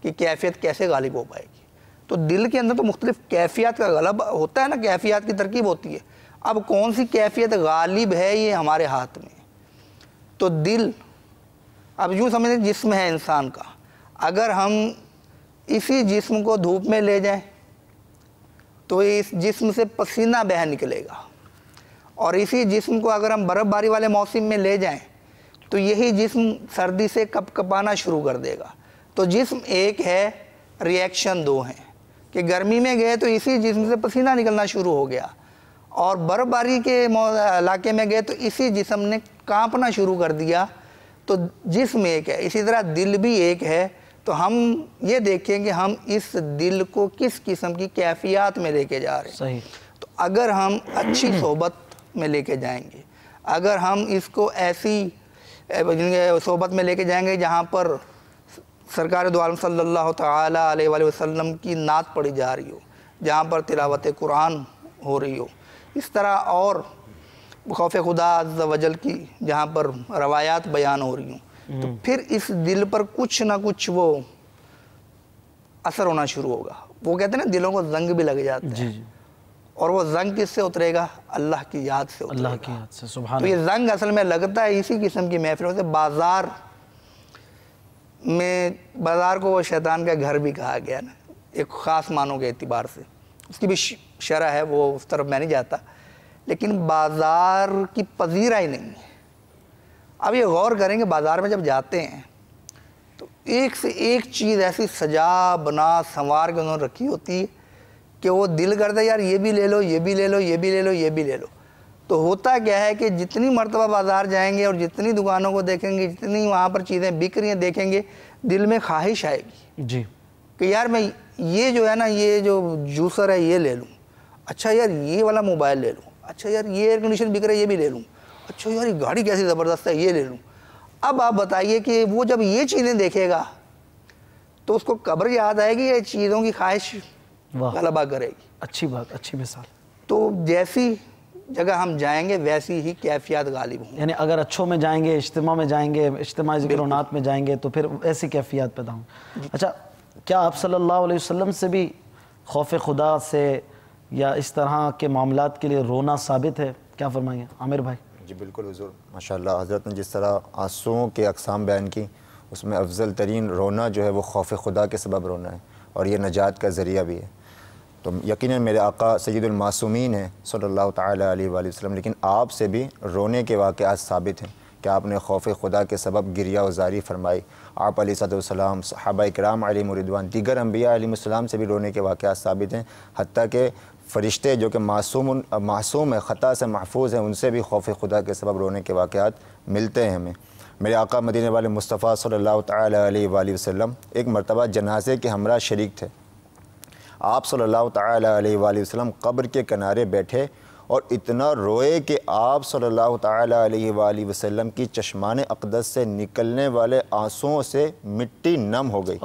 کی کیفیت کیسے غالب ہو پائے گی؟ تو دل کے اندر تو مختلف کیفیات کا غلبہ ہوتا ہے نا, کیفیات کی ترکیب ہوتی ہے. اب کون سی کیفیت غالب ہے یہ ہمارے ہاتھ میں. تو دل اب یوں سمجھیں جسم ہے انسان کا, اگر ہم اسی جسم کو دھوپ میں لے جائیں تو اس جسم سے پسینہ بہہ نکلے گا, اور اسی جسم کو اگر ہم برف باری والے موسم میں لے جائیں تو یہی جسم سردی سے کپ کپانا شروع کر دے گا. تو جسم ایک ہے, ریئیکشن دو ہیں, کہ گرمی میں گئے تو اسی جسم سے پسینہ نکلنا شروع ہو گیا, اور برف باری کے علاقے میں گئے تو اسی جسم نے کانپنا شروع کر دیا. تو جسم ایک ہے, اسی طرح دل بھی ایک ہے. تو ہم یہ دیکھیں کہ ہم اس دل کو کس قسم کی کیفیات میں لے کے جا رہے ہیں. صحیح. تو اگر ہم اچھی صحبت میں لے کے جائیں گے, اگر ہم اس کو ایسی صحبت میں لے کے جائیں گے جہاں پر سرکار دو عالم صلی اللہ تعالیٰ علیہ وآلہ وسلم کی نعت پڑھی جا رہی ہو, جہاں پر تلاوت قرآن ہو رہی ہو, اس طرح اور خوف خدا عز و جل کی جہاں پر روایات بیان ہو رہی ہوں, تو پھر اس دل پر کچھ نہ کچھ وہ اثر ہونا شروع ہوگا. وہ کہتے ہیں نا دلوں کو زنگ بھی لگ جاتا ہے. جی جی. اور وہ زنگ کس سے اترے گا؟ اللہ کی یاد سے اترے گا. اللہ کی یاد سے. سبحان تو یہ زنگ اصل میں لگتا ہے اسی قسم کی محفلوں سے. بازار میں, بازار کو وہ شیطان کا گھر بھی کہا گیا نا, ایک خاص معنوں کے اعتبار سے. اس کی بھی شرح ہے, وہ اس طرف میں نہیں جاتا, لیکن بازار کی پذیرہ ہی نہیں ہے. اب یہ غور کریں کہ بازار میں جب جاتے ہیں تو ایک سے ایک چیز ایسی سجا بنا سنوار کے انہوں نے رکھی ہوتی ہے کہ وہ دل کرتا ہے یار یہ بھی لے لو, یہ بھی لے لو, یہ بھی لے لو, یہ بھی لے لو. تو ہوتا کیا ہے کہ جتنی مرتبہ بازار جائیں گے اور جتنی دکانوں کو دیکھیں گے, جتنی وہاں پر چیزیں بک رہی ہیں دیکھیں گے, دل میں خواہش آئے گی جی کہ یار میں یہ جو ہے نا, یہ جو جوسر ہے یہ لے لوں, اچھا یار یہ والا موبائل لے لوں, اچھا یار یہ ایئر کنڈیشن بک رہا ہے یہ بھی لے لوں, اچھا یار یہ گاڑی کیسی زبردست ہے یہ لے لوں. اب آپ بتائیے کہ وہ جب یہ چیزیں دیکھے گا تو اس کو قبر یاد آئے گی یا چیزوں کی خواہش غلبہ کرے گی؟ اچھی بات, اچھی مثال. تو جیسی جگہ ہم جائیں گے ویسی ہی کیفیات غالب ہوں. یعنی اگر اچھوں میں جائیں گے, اجتماع میں جائیں گے, اجتماعی ذکر و نعت میں جائیں گے تو پھر ایسی کیفیات پیدا ہوں. اچھا, کیا آپ صلی اللہ علیہ وسلم سے بھی خوف خدا سے یا اس طرح کے معاملات کے لیے رونا ثابت ہے؟ کیا فرمائیں گے عامر بھائی؟ جی بالکل حضور, ماشاءاللہ. حضرت نے جس طرح آنسوؤں کے اقسام بیان کی, اس میں افضل ترین رونا جو ہے وہ خوف خدا کے سبب رونا ہے, اور یہ نجات کا ذریعہ بھی ہے. تو یقیناً میرے آقا سید المعصومین ہیں صلی اللہ تعالیٰ علیہ وآلہ وسلم, لیکن آپ سے بھی رونے کے واقعات ثابت ہیں کہ آپ نے خوف خدا کے سبب گریہ و زاری فرمائی. آپ علیہ السلام, صحابہ کرام علیہم الرضوان, دیگر انبیاء علیہ السلام سے بھی رونے کے واقعات ثابت ہیں. حتیٰ کہ فرشتے جو کہ معصوم ہیں, خطا سے محفوظ ہیں, ان سے بھی خوف خدا کے سبب رونے کے واقعات ملتے ہیں ہمیں. میرے آقا مدینے والے مصطفیٰ صلی اللہ تعالیٰ علیہ وآلہ وسلم ایک مرتبہ جنازے کے ہمراہ شریک تھے. آپ صلی اللہ تعالیٰ علیہ وآلہ وسلم قبر کے کنارے بیٹھے اور اتنا روئے کہ آپ صلی اللہ تعالیٰ علیہ وآلہ وسلم کی چشمان اقدس سے نکلنے والے آنسوؤں سے مٹی نم ہو گئی۔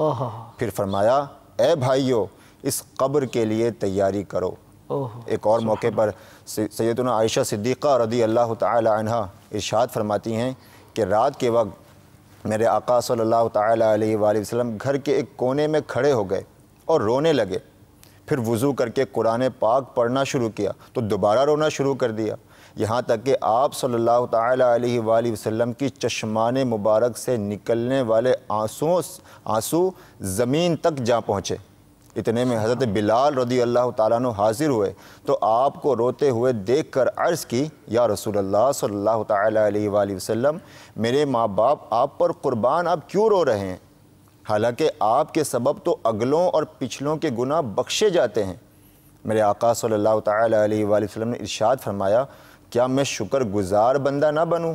پھر فرمایا اے بھائیو اس قبر کے لیے تیاری کرو۔ ایک اور موقع پر سیدنا عائشہ صدیقہ رضی اللہ تعالی عنہ ارشاد فرماتی ہیں کہ رات کے وقت میرے آقا صلی اللہ تعالی علیہ وآلہ وسلم گھر کے ایک کونے میں کھڑے ہو گئے اور رونے لگے۔ پھر وضو کر کے قرآن پاک پڑھنا شروع کیا تو دوبارہ رونا شروع کر دیا، یہاں تک کہ آپ صلی اللہ تعالی علیہ وآلہ وسلم کی چشمان مبارک سے نکلنے والے آنسو زمین تک جا پہنچے۔ اتنے میں حضرت بلال رضی اللہ تعالیٰ عنہ حاضر ہوئے تو آپ کو روتے ہوئے دیکھ کر عرض کی یا رسول اللہ صلی اللہ تعالی علیہ وآلہ وسلم میرے ماں باپ آپ پر قربان، آپ کیوں رو رہے ہیں؟ حالانکہ آپ کے سبب تو اگلوں اور پچھلوں کے گناہ بخشے جاتے ہیں۔ میرے آقا صلی اللہ تعالی علیہ وآلہ وسلم نے ارشاد فرمایا کیا میں شکر گزار بندہ نہ بنوں؟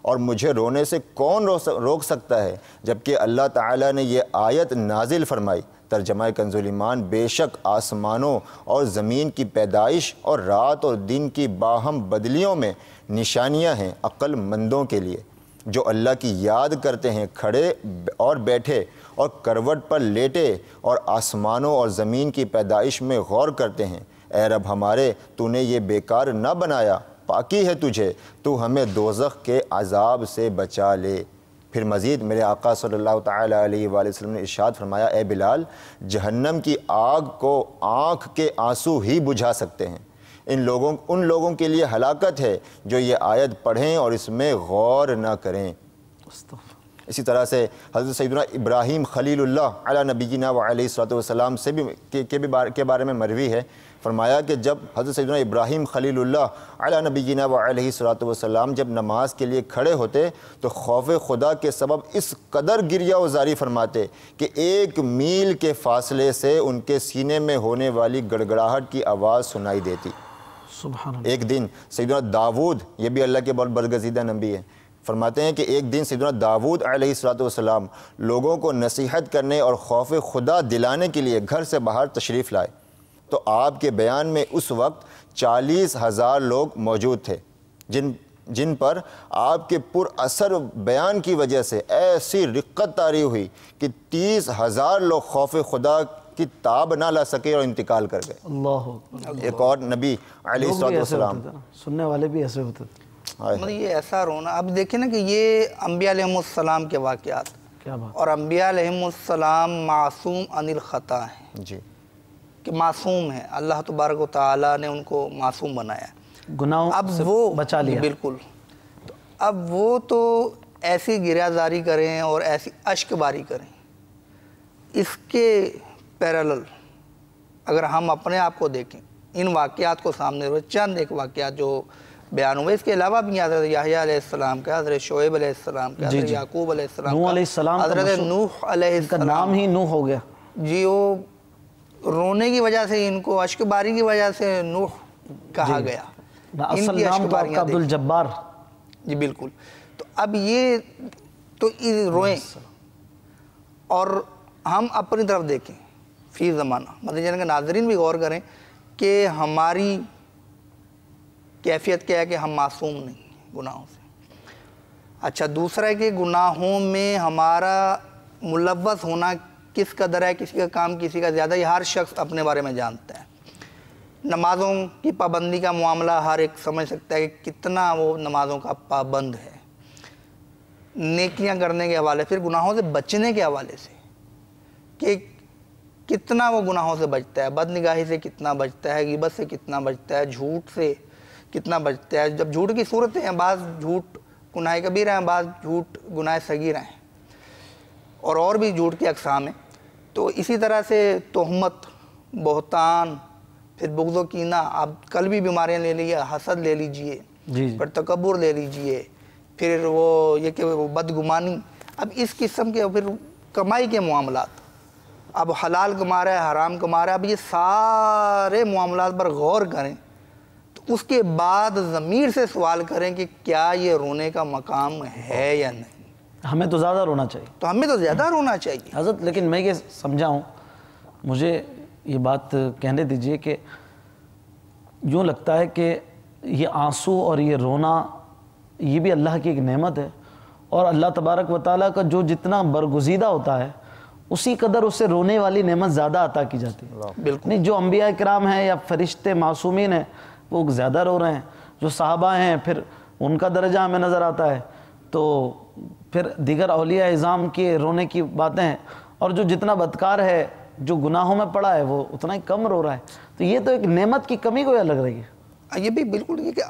اور مجھے رونے سے کون روک سکتا ہے جبکہ اللہ تعالیٰ نے یہ آیت نازل فرمائی۔ ترجمہ کنز الایمان بے شک آسمانوں اور زمین کی پیدائش اور رات اور دن کی باہم بدلیوں میں نشانیاں ہیں عقل مندوں کے لیے جو اللہ کی یاد کرتے ہیں، کھڑے اور بیٹھے اور کروٹ پر لیٹے اور آسمانوں اور زمین کی پیدائش میں غور کرتے ہیں۔ اے رب ہمارے تو نے یہ بیکار نہ بنایا، پاکی ہے تجھے، تو ہمیں دوزخ کے عذاب سے بچا لے۔ پھر مزید میرے آقا صلی اللہ تعالی علیہ وآلہ وسلم نے ارشاد فرمایا اے بلال جہنم کی آگ کو آنکھ کے آنسو ہی بجھا سکتے ہیں۔ ان لوگوں کے لیے ہلاکت ہے جو یہ آیت پڑھیں اور اس میں غور نہ کریں۔ اسی طرح سے حضرت سیدنا ابراہیم خلیل اللہ علی نبینا وعلیہ الصلوۃ والسلام سے بھی کے بارے میں مروی ہے، فرمایا کہ جب حضرت سیدنا ابراہیم خلیل اللہ علی نبینا وعلیہ الصلوۃ والسلام جب نماز کے لیے کھڑے ہوتے تو خوف خدا کے سبب اس قدر گریہ وزاری فرماتے کہ 1 میل کے فاصلے سے ان کے سینے میں ہونے والی گڑگڑاہٹ کی آواز سنائی دیتی۔ سبحان اللہ۔ ایک دن سیدنا داود، یہ بھی اللہ کے بہت برگزیدہ نبی ہیں، فرماتے ہیں کہ ایک دن سیدنا داود علیہ السلام لوگوں کو نصیحت کرنے اور خوف خدا دلانے کے لیے گھر سے باہر تشریف لائے تو آپ کے بیان میں اس وقت 40,000 لوگ موجود تھے جن پر آپ کے پر اثر بیان کی وجہ سے ایسی رقت طاری ہوئی کہ 30,000 لوگ خوف خدا کی تاب نہ لا سکے اور انتقال کر گئے۔ اللہ اکبر۔ ایک اور نبی علیہ السلام سننے والے بھی ایسے ہوتے تھے۔ مطلب یہ ایسا رونا، اب دیکھیں نا کہ یہ انبیاء علیہ السلام کے واقعات، کیا بات، اور انبیاء علیہ السلام معصوم عن الخطا ہیں، جی کہ معصوم ہیں، اللہ تبارک و تعالیٰ نے ان کو معصوم بنایا ہے، گناہوں اب سے وہ بچا لیا۔ بالکل، تو اب وہ تو ایسی گریہ زاری کریں اور ایسی اشک باری کریں، اس کے پیرالل اگر ہم اپنے آپ کو دیکھیں، ان واقعات کو سامنے ہوئے چند ایک واقعات جو بیان ہوئے، اس کے علاوہ بھی حضرت یحییٰ علیہ السلام کا، حضرت شعیب علیہ السلام کا، حضرت یعقوب علیہ السلام کا، نوح علیہ السلام، حضرت نوح علیہ کا نام ہی نوح ہو گیا۔ جی، وہ رونے کی وجہ سے، ان کو اشک باری کی وجہ سے نوح کہا گیا، اصل نام تو آپ کا عبدالجبار۔ جی بالکل۔ تو اب یہ تو روئیں اور ہم اپنی طرف دیکھیں فی زمانہ، مطلب جن کے ناظرین بھی غور کریں کہ ہماری کیفیت کیا ہے کہ ہم معصوم نہیں ہیں گناہوں سے۔ اچھا، دوسرا ہے کہ گناہوں میں ہمارا ملوث ہونا کس قدر ہے، کسی کا کام کسی کا زیادہ، یہ ہر شخص اپنے بارے میں جانتا ہے۔ نمازوں کی پابندی کا معاملہ ہر ایک سمجھ سکتا ہے کہ کتنا وہ نمازوں کا پابند ہے، نیکیاں کرنے کے حوالے، پھر گناہوں سے بچنے کے حوالے سے کہ کتنا وہ گناہوں سے بچتا ہے، بد نگاہی سے کتنا بچتا ہے، غیبت سے کتنا بچتا ہے، جھوٹ سے کتنا بچتا ہے۔ جب جھوٹ کی صورتیں ہیں، بعض جھوٹ گناہ کبیرہ ہیں، بعض جھوٹ گناہ صغیرہ ہیں، اور بھی جھوٹ کی اقسام ہیں۔ تو اسی طرح سے تہمت، بہتان، پھر بغض و کینہ، آپ قلبی بیماریاں لے لیجیے، حسد لے لیجئے، پھر تکبر لے لیجئے، پھر وہ یہ کہ وہ بدگمانی، اب اس قسم کے، پھر کمائی کے معاملات، اب حلال کما رہا ہے، حرام کما رہا ہے، اب یہ سارے معاملات پر غور کریں تو اس کے بعد ضمیر سے سوال کریں کہ کیا یہ رونے کا مقام ہے یا نہیں۔ ہمیں تو زیادہ رونا چاہیے، تو ہمیں تو زیادہ رونا چاہیے حضرت۔ لیکن میں یہ سمجھا ہوں، مجھے یہ بات کہنے دیجئے کہ یوں لگتا ہے کہ یہ آنسو اور یہ رونا یہ بھی اللہ کی ایک نعمت ہے، اور اللہ تبارک و تعالیٰ کا جو جتنا برگزیدہ ہوتا ہے اسی قدر اسے رونے والی نعمت زیادہ عطا کی جاتی ہے۔ بالکل نہیں، جو انبیاء کرام ہیں یا فرشتے معصومین ہیں وہ زیادہ رو رہے ہیں، جو صحابہ ہیں پھر ان کا درجہ ہمیں نظر آتا ہے، تو پھر دیگر اولیاء اعظام کے رونے کی باتیں ہیں، اور جو جتنا بدکار ہے جو گناہوں میں پڑا ہے وہ اتنا ہی کم رو رہا ہے۔ تو یہ تو ایک نعمت کی کمی کوئی لگ رہی ہے۔ یہ بھی بالکل یہ کہ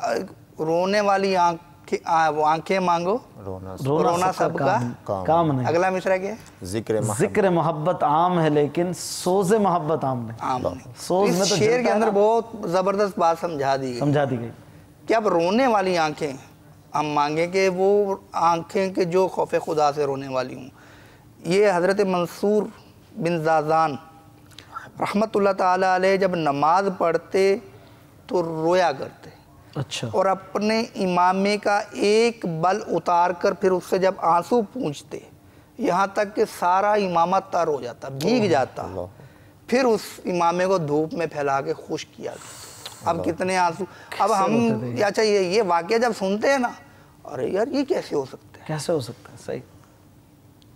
رونے والی آنکھیں مانگو، رونا سب کا کام نہیں۔ اگلا مصرع کیا ہے؟ ذکر محبت عام ہے لیکن سوز محبت عام نہیں۔ عام نہیں۔ سوز میں اس تو شعر کے اندر بہت زبردست بات سمجھا دی گئی کہ اب رونے والی آنکھیں ہم مانگیں کہ وہ آنکھیں کہ جو خوف خدا سے رونے والی ہوں۔ یہ حضرت منصور بن زازان رحمت اللہ تعالیٰ علیہ جب نماز پڑھتے تو رویا کرتے، اچھا، اور اپنے امامے کا ایک بل اتار کر پھر اس سے جب آنسو پونچھتے یہاں تک کہ سارا امامہ تر ہو جاتا، بھیگ جاتا، پھر اس امامے کو دھوپ میں پھیلا کے خشک کیا کرتے۔ اب کتنے آنسو! اب ہم اچھا یہ واقعہ جب سنتے ہیں نا، ارے یار یہ کیسے ہو سکتا ہے؟ کیسے ہو سکتا ہے؟ صحیح۔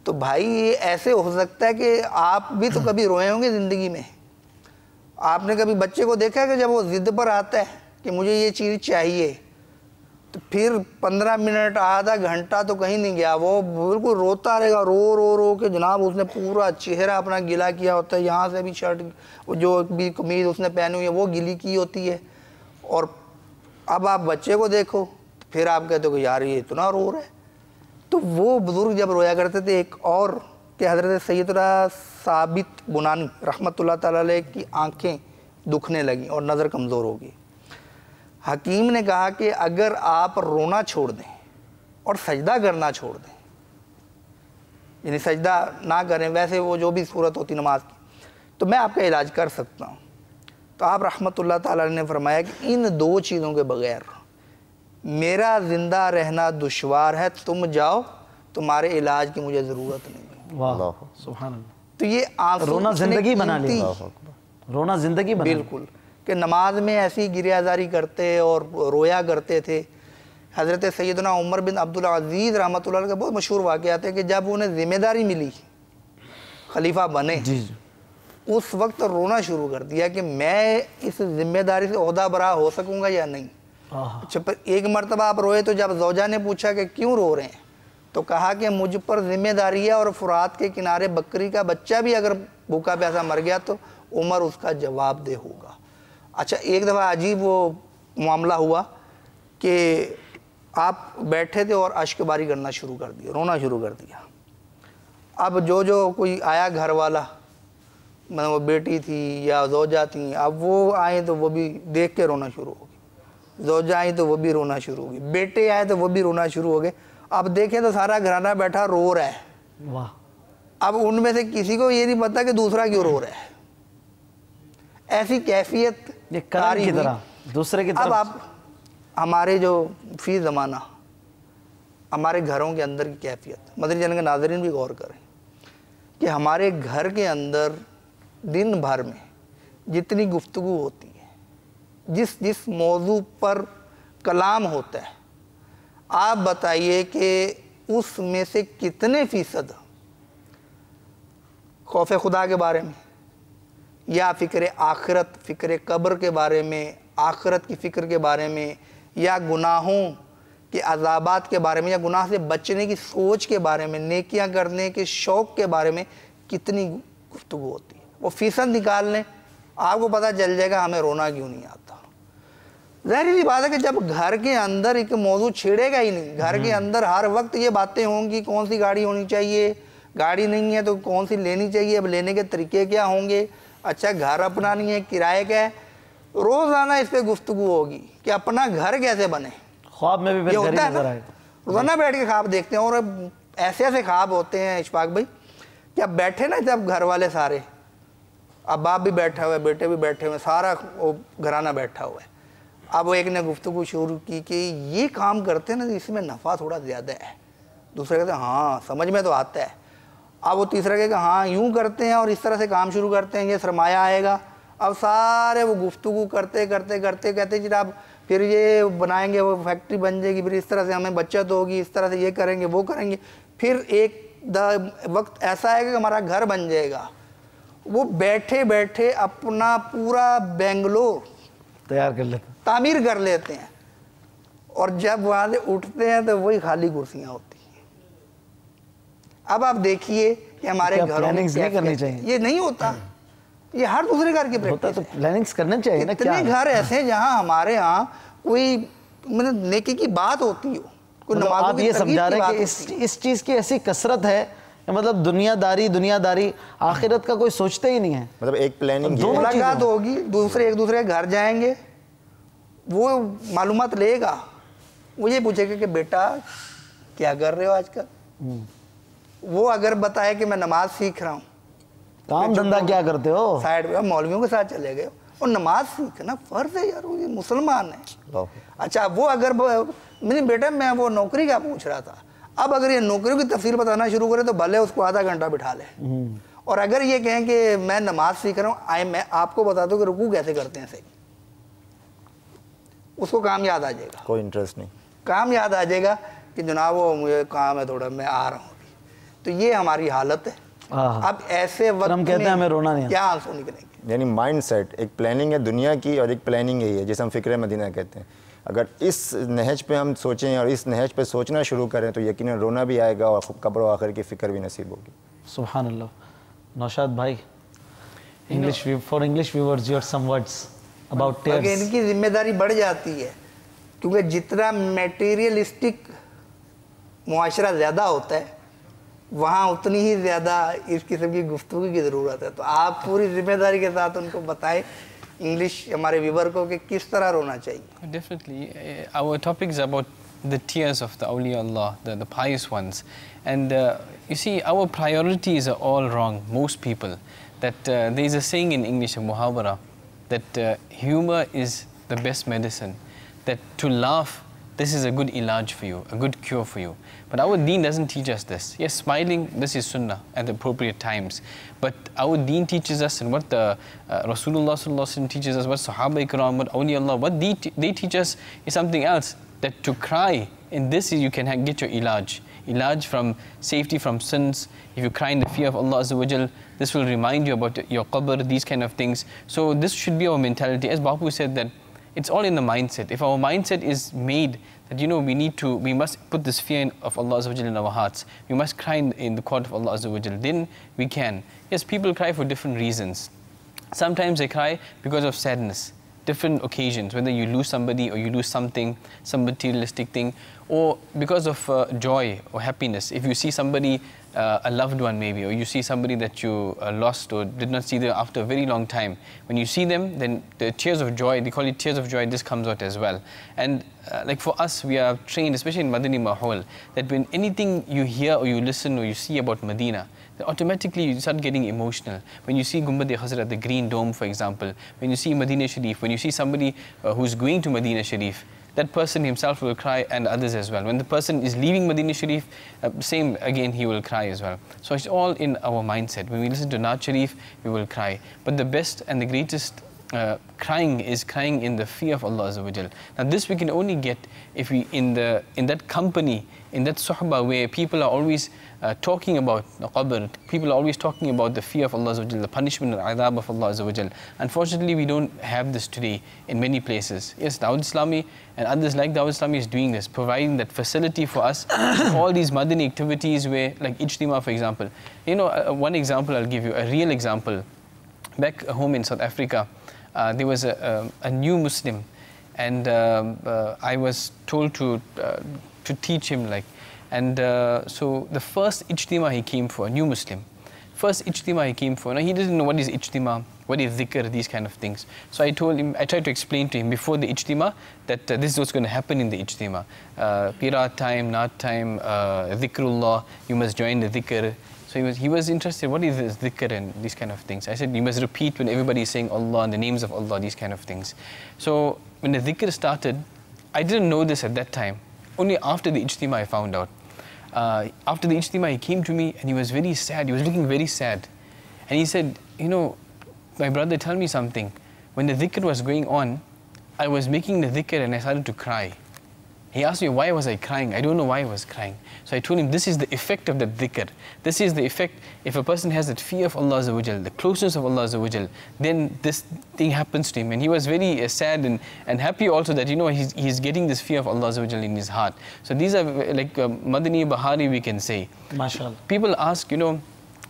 تو بھائی یہ ایسے ہو سکتا ہے کہ آپ بھی تو کبھی روئے ہوں گے زندگی میں۔ آپ نے کبھی بچے کو دیکھا ہے کہ جب وہ ضد پر آتا ہے کہ مجھے یہ چیز چاہیے تو پھر 15 منٹ آدھا گھنٹہ تو کہیں نہیں گیا، وہ بالکل روتا رہے گا، رو رو رو کہ جناب اس نے پورا چہرہ اپنا گیلا کیا ہوتا ہے، یہاں سے بھی شرٹ جو بھی قمیض اس نے پہنی ہوئی ہے وہ گیلی کی ہوتی ہے، اور اب آپ بچے کو دیکھو پھر آپ کہتے ہو کہ یار یہ اتنا رو رہا ہے۔ تو وہ بزرگ جب رویا کرتے تھے، ایک اور کہ حضرت سیدنا ثابت بنانی رحمت اللہ تعالیٰ علیہ کی آنکھیں دکھنے لگیں اور نظر کمزور ہوگی۔ حکیم نے کہا کہ اگر آپ رونا چھوڑ دیں اور سجدہ کرنا چھوڑ دیں، یعنی سجدہ نہ کریں، ویسے وہ جو بھی صورت ہوتی نماز کی، تو میں آپ کا علاج کر سکتا ہوں۔ تو آپ رحمت اللہ تعالیٰ نے فرمایا کہ ان دو چیزوں کے بغیر میرا زندہ رہنا دشوار ہے، تم جاؤ، تمہارے علاج کی مجھے ضرورت نہیں۔ واہ، سبحان اللہ۔ تو یہ آنسو رونا زندگی بنا لیا، رونا زندگی بنا لیا۔ بالکل، کہ نماز میں ایسی گریہ زاری کرتے اور رویا کرتے تھے۔ حضرت سیدنا عمر بن عبدالعزیز رحمۃ اللہ علیہ کا بہت مشہور واقعات ہے کہ جب انہیں ذمہ داری ملی، خلیفہ بنے، اس وقت رونا شروع کر دیا کہ میں اس ذمہ داری سے عہدہ برا ہو سکوں گا یا نہیں۔ اچھا، پر ایک مرتبہ آپ روئے تو جب زوجہ نے پوچھا کہ کیوں رو رہے ہیں تو کہا کہ مجھ پر ذمہ داری ہے، اور فرات کے کنارے بکری کا بچہ بھی اگر بھوکا پیاسا مر گیا تو عمر اس کا جواب دہ ہوگا۔ اچھا، ایک دفعہ عجیب وہ معاملہ ہوا کہ آپ بیٹھے تھے اور اشک باری کرنا شروع کر دیا، رونا شروع کر دیا۔ اب جو کوئی آیا گھر والا، وہ بیٹی تھی یا زوجہ تھی، اب وہ آئیں تو وہ بھی دیکھ کے رونا شروع ہو گئی، زوجہ آئیں تو وہ بھی رونا شروع ہو گئی، بیٹے آئے تو وہ بھی رونا شروع ہو گئے۔ اب دیکھیں تو سارا گھرانہ بیٹھا رو رہا ہے۔ واہ، اب ان میں سے کسی کو یہ نہیں پتا کہ دوسرا کیوں رو رہا ہے۔ ایسی کیفیت یہ کرم کی طرح دوسرے کی طرف۔ اب آپ ہمارے جو فی زمانہ ہمارے گھروں کے اندر کی کیفیت، مدنی چینل کے ناظرین بھی غور کریں کہ ہمارے گھر کے اندر دن بھر میں جتنی گفتگو ہوتی ہے، جس موضوع پر کلام ہوتا ہے، آپ بتائیے کہ اس میں سے کتنے فیصد خوف خدا کے بارے میں یا فکر آخرت، فکر قبر کے بارے میں، آخرت کی فکر کے بارے میں، یا گناہوں کے عذابات کے بارے میں، یا گناہ سے بچنے کی سوچ کے بارے میں، نیکیاں کرنے کے شوق کے بارے میں کتنی گفتگو ہوتی ہے؟ وہ فیصد نکال لیں، آپ کو پتہ چل جائے گا ہمیں رونا کیوں نہیں آتا۔ ظاہری سی بات ہے کہ جب گھر کے اندر ایک موضوع چھیڑے گا ہی نہیں، گھر کے اندر ہر وقت یہ باتیں ہوں گی، کون سی گاڑی ہونی چاہیے، گاڑی نہیں ہے تو کون سی لینی چاہیے، اب لینے کے طریقے کیا ہوں گے، اچھا گھر اپنا نہیں ہے کرائے کا ہے، روزانہ اس پہ گفتگو ہوگی کہ اپنا گھر کیسے بنے۔ خواب میں بھی پھر گھر ہی نظر آئے گا۔ روزانہ بیٹھ کے خواب دیکھتے ہیں، اور ایسے ایسے خواب ہوتے ہیں اشفاق بھائی کہ اب بیٹھے نا، جب گھر والے سارے، اب باپ بھی بیٹھا ہوا ہے، بیٹے بھی بیٹھے ہوئے، سارا گھرانہ بیٹھا ہوا ہے، اب وہ ایک نے گفتگو شروع کی کہ یہ کام کرتے ہیں نا اس میں نفع تھوڑا زیادہ ہے، دوسرے کہتے ہیں ہاں سمجھ میں تو آتا ہے، اب وہ تیسرا کہے کہ ہاں یوں کرتے ہیں اور اس طرح سے کام شروع کرتے ہیں، یہ سرمایہ آئے گا۔ اب سارے وہ گفتگو کرتے کرتے کرتے کہتے ہیں جناب پھر یہ بنائیں گے, وہ فیکٹری بن جائے گی, پھر اس طرح سے ہمیں بچت ہوگی, اس طرح سے یہ کریں گے وہ کریں گے, پھر ایک وقت ایسا ہے کہ ہمارا گھر بن جائے گا. وہ بیٹھے بیٹھے اپنا پورا بنگلور تیار کر لیتے, تعمیر کر لیتے ہیں, اور جب وہاں سے اٹھتے ہیں تو وہی خالی کرسیاں ہوتی ہیں. اب آپ دیکھیے کہ ہمارے کیا گھروں میں plannings نہیں کرنی کیفیت ہے. چاہیے؟ یہ نہیں ہوتا, یہ ہر دوسرے گھر کی ہوتا پریکٹس تو ہے. پلاننگز کرنا چاہیے نا. کیا اتنے گھر ایسے ہیں جہاں ہمارے ہاں کوئی نیکی کی بات ہوتی ہو, کوئی مطلب نمازوں آپ کی یہ ترغیب سمجھا کی رہے بات ہیں ہوتی کہ ہو. اس چیز کی ایسی کثرت ہے کہ مطلب دنیا داری آخرت کا کوئی سوچتا ہی نہیں ہے. مطلب ایک پلاننگ دونوں یہ ملاقات ہوگی, دوسرے ایک دوسرے کے گھر جائیں گے, وہ معلومات لے گا, وہ یہ پوچھے گا کہ بیٹا کیا کر رہے ہو آج کل. وہ اگر بتائے کہ میں نماز سیکھ رہا ہوں, کام دھندا کیا کرتے ہو, سائڈ پہ مولویوں کے ساتھ چلے گئے, اور نماز سیکھنا فرض ہے یار, وہ یہ مسلمان ہے. اچھا وہ اگر میری بیٹا میں وہ نوکری کا پوچھ رہا تھا, اب اگر یہ نوکریوں کی تفصیل بتانا شروع کرے تو بھلے اس کو آدھا گھنٹہ بٹھا لے. اور اگر یہ کہیں کہ میں نماز سیکھ رہا ہوں, میں آپ کو بتا دوں کہ رکوع کیسے کرتے ہیں صحیح, اس کو کام یاد آ جائے گا. کوئی انٹرسٹ نہیں, کام یاد آ جائے گا کہ جناب وہ مجھے کام ہے تھوڑا, میں آ رہا ہوں ابھی. تو یہ ہماری حالت ہے. اب ایسے وقت ہم کہتے ہیں ہمیں رونا نہیں, کیا آنسو نکلیں گے. یعنی مائنڈ سیٹ ایک پلاننگ ہے دنیا کی, اور ایک پلاننگ یہی ہے جسے ہم فکر مدینہ کہتے ہیں. اگر اس نہج پہ ہم سوچیں اور اس نہج پہ سوچنا شروع کریں تو یقیناً رونا بھی آئے گا اور قبر و آخر کی فکر بھی نصیب ہوگی. سبحان اللہ. نوشاد بھائی, for English viewers, your some words about tears. ان کی ذمہ داری بڑھ جاتی ہے, کیونکہ جتنا میٹیریلسٹک معاشرہ زیادہ ہوتا ہے وہاں اتنی ہی زیادہ اس قسم کی گفتگو کی ضرورت ہے. تو آپ پوری ذمہ داری کے ساتھ ان کو بتائیں انگلش ہمارے ویور کو کہ کس طرح رونا چاہیے. Definitely. Our topic is about the tears of the awliya Allah, the pious ones. And you see, our priorities are all wrong, most people. That there is a saying in English, a muhawara, that humor is the best medicine. That to laugh, this is a good ilaj for you, a good cure for you. But our deen doesn't teach us this. Yes, smiling, this is sunnah at the appropriate times. But our deen teaches us, and what the Rasulullah sallallahu alaihi wasallam teaches us, what Sahaba Ikram, what awliya Allah, what they teach us is something else. That to cry, in this you can get your ilaj. Ilaj from safety from sins. If you cry in the fear of Allah Azza wa Jal, this will remind you about your qabr, these kind of things. So this should be our mentality. As Bapu said, that it's all in the mindset. If our mindset is made that, you know, we must put this fear of Allah Azza wa Jal in our hearts. We must cry in the court of Allah Azza wa Jal. Then we can. Yes, people cry for different reasons. Sometimes they cry because of sadness. Different occasions, whether you lose somebody or you lose something, some materialistic thing, or because of joy or happiness. If you see somebody, a loved one maybe, or you see somebody that you lost or did not see them after a very long time, when you see them, then the tears of joy, they call it tears of joy, this comes out as well. And like for us, we are trained, especially in Madani Mahol, that when anything you hear or you listen or you see about Medina, automatically you start getting emotional. When you see Gumbad-e Khazra, the green dome for example, when you see Medina Sharif, when you see somebody who's going to Medina Sharif, that person himself will cry, and others as well. When the person is leaving Medina Sharif, same again, he will cry as well. So it's all in our mindset. When we listen to Naat Sharif, we will cry. But the best and the greatest crying is crying in the fear of Allah Azza wa Jal. Now this we can only get if we in that company, in that suhbah where people are always talking about the qabr, people are always talking about the fear of Allah Azza wa Jal, the punishment and adhab of Allah Azza wa Jal. Unfortunately, we don't have this today in many places. Yes, Dawud Islami and others like Dawud Islami is doing this, providing that facility for us, all these Madani activities where, like Ijtima for example. You know, one example I'll give you, a real example. Back home in South Africa, there was a new Muslim, and I was told to teach him, like, and so the first ijtima he came for, a new Muslim, first ijtima he came for. Now he didn't know what is ijtima, what is dhikr, these kind of things. So I tried to explain to him before the ijtima that this is what's going to happen in the ijtima. Qiraat time, naat time, dhikrullah, you must join the dhikr. So he was interested, what is this dhikr and these kind of things. I said, you must repeat when everybody is saying Allah and the names of Allah, these kind of things. So when the dhikr started, I didn't know this at that time. Only after the ijtima I found out. After the ijtima he came to me and he was very sad, he was looking very sad. And he said, you know, my brother, tell me something. When the dhikr was going on, I was making the dhikr and I started to cry. He asked me why was I crying. I don't know why I was crying. So I told him this is the effect of the dhikr. This is the effect. If a person has that fear of Allah Azza wa Jal, the closeness of Allah Azza wa Jal, then this thing happens to him. And he was very sad and happy also that, you know, he's getting this fear of Allah Azza wa Jal in his heart. So these are like Madani Bahari, we can say. MashaAllah. People ask, you know,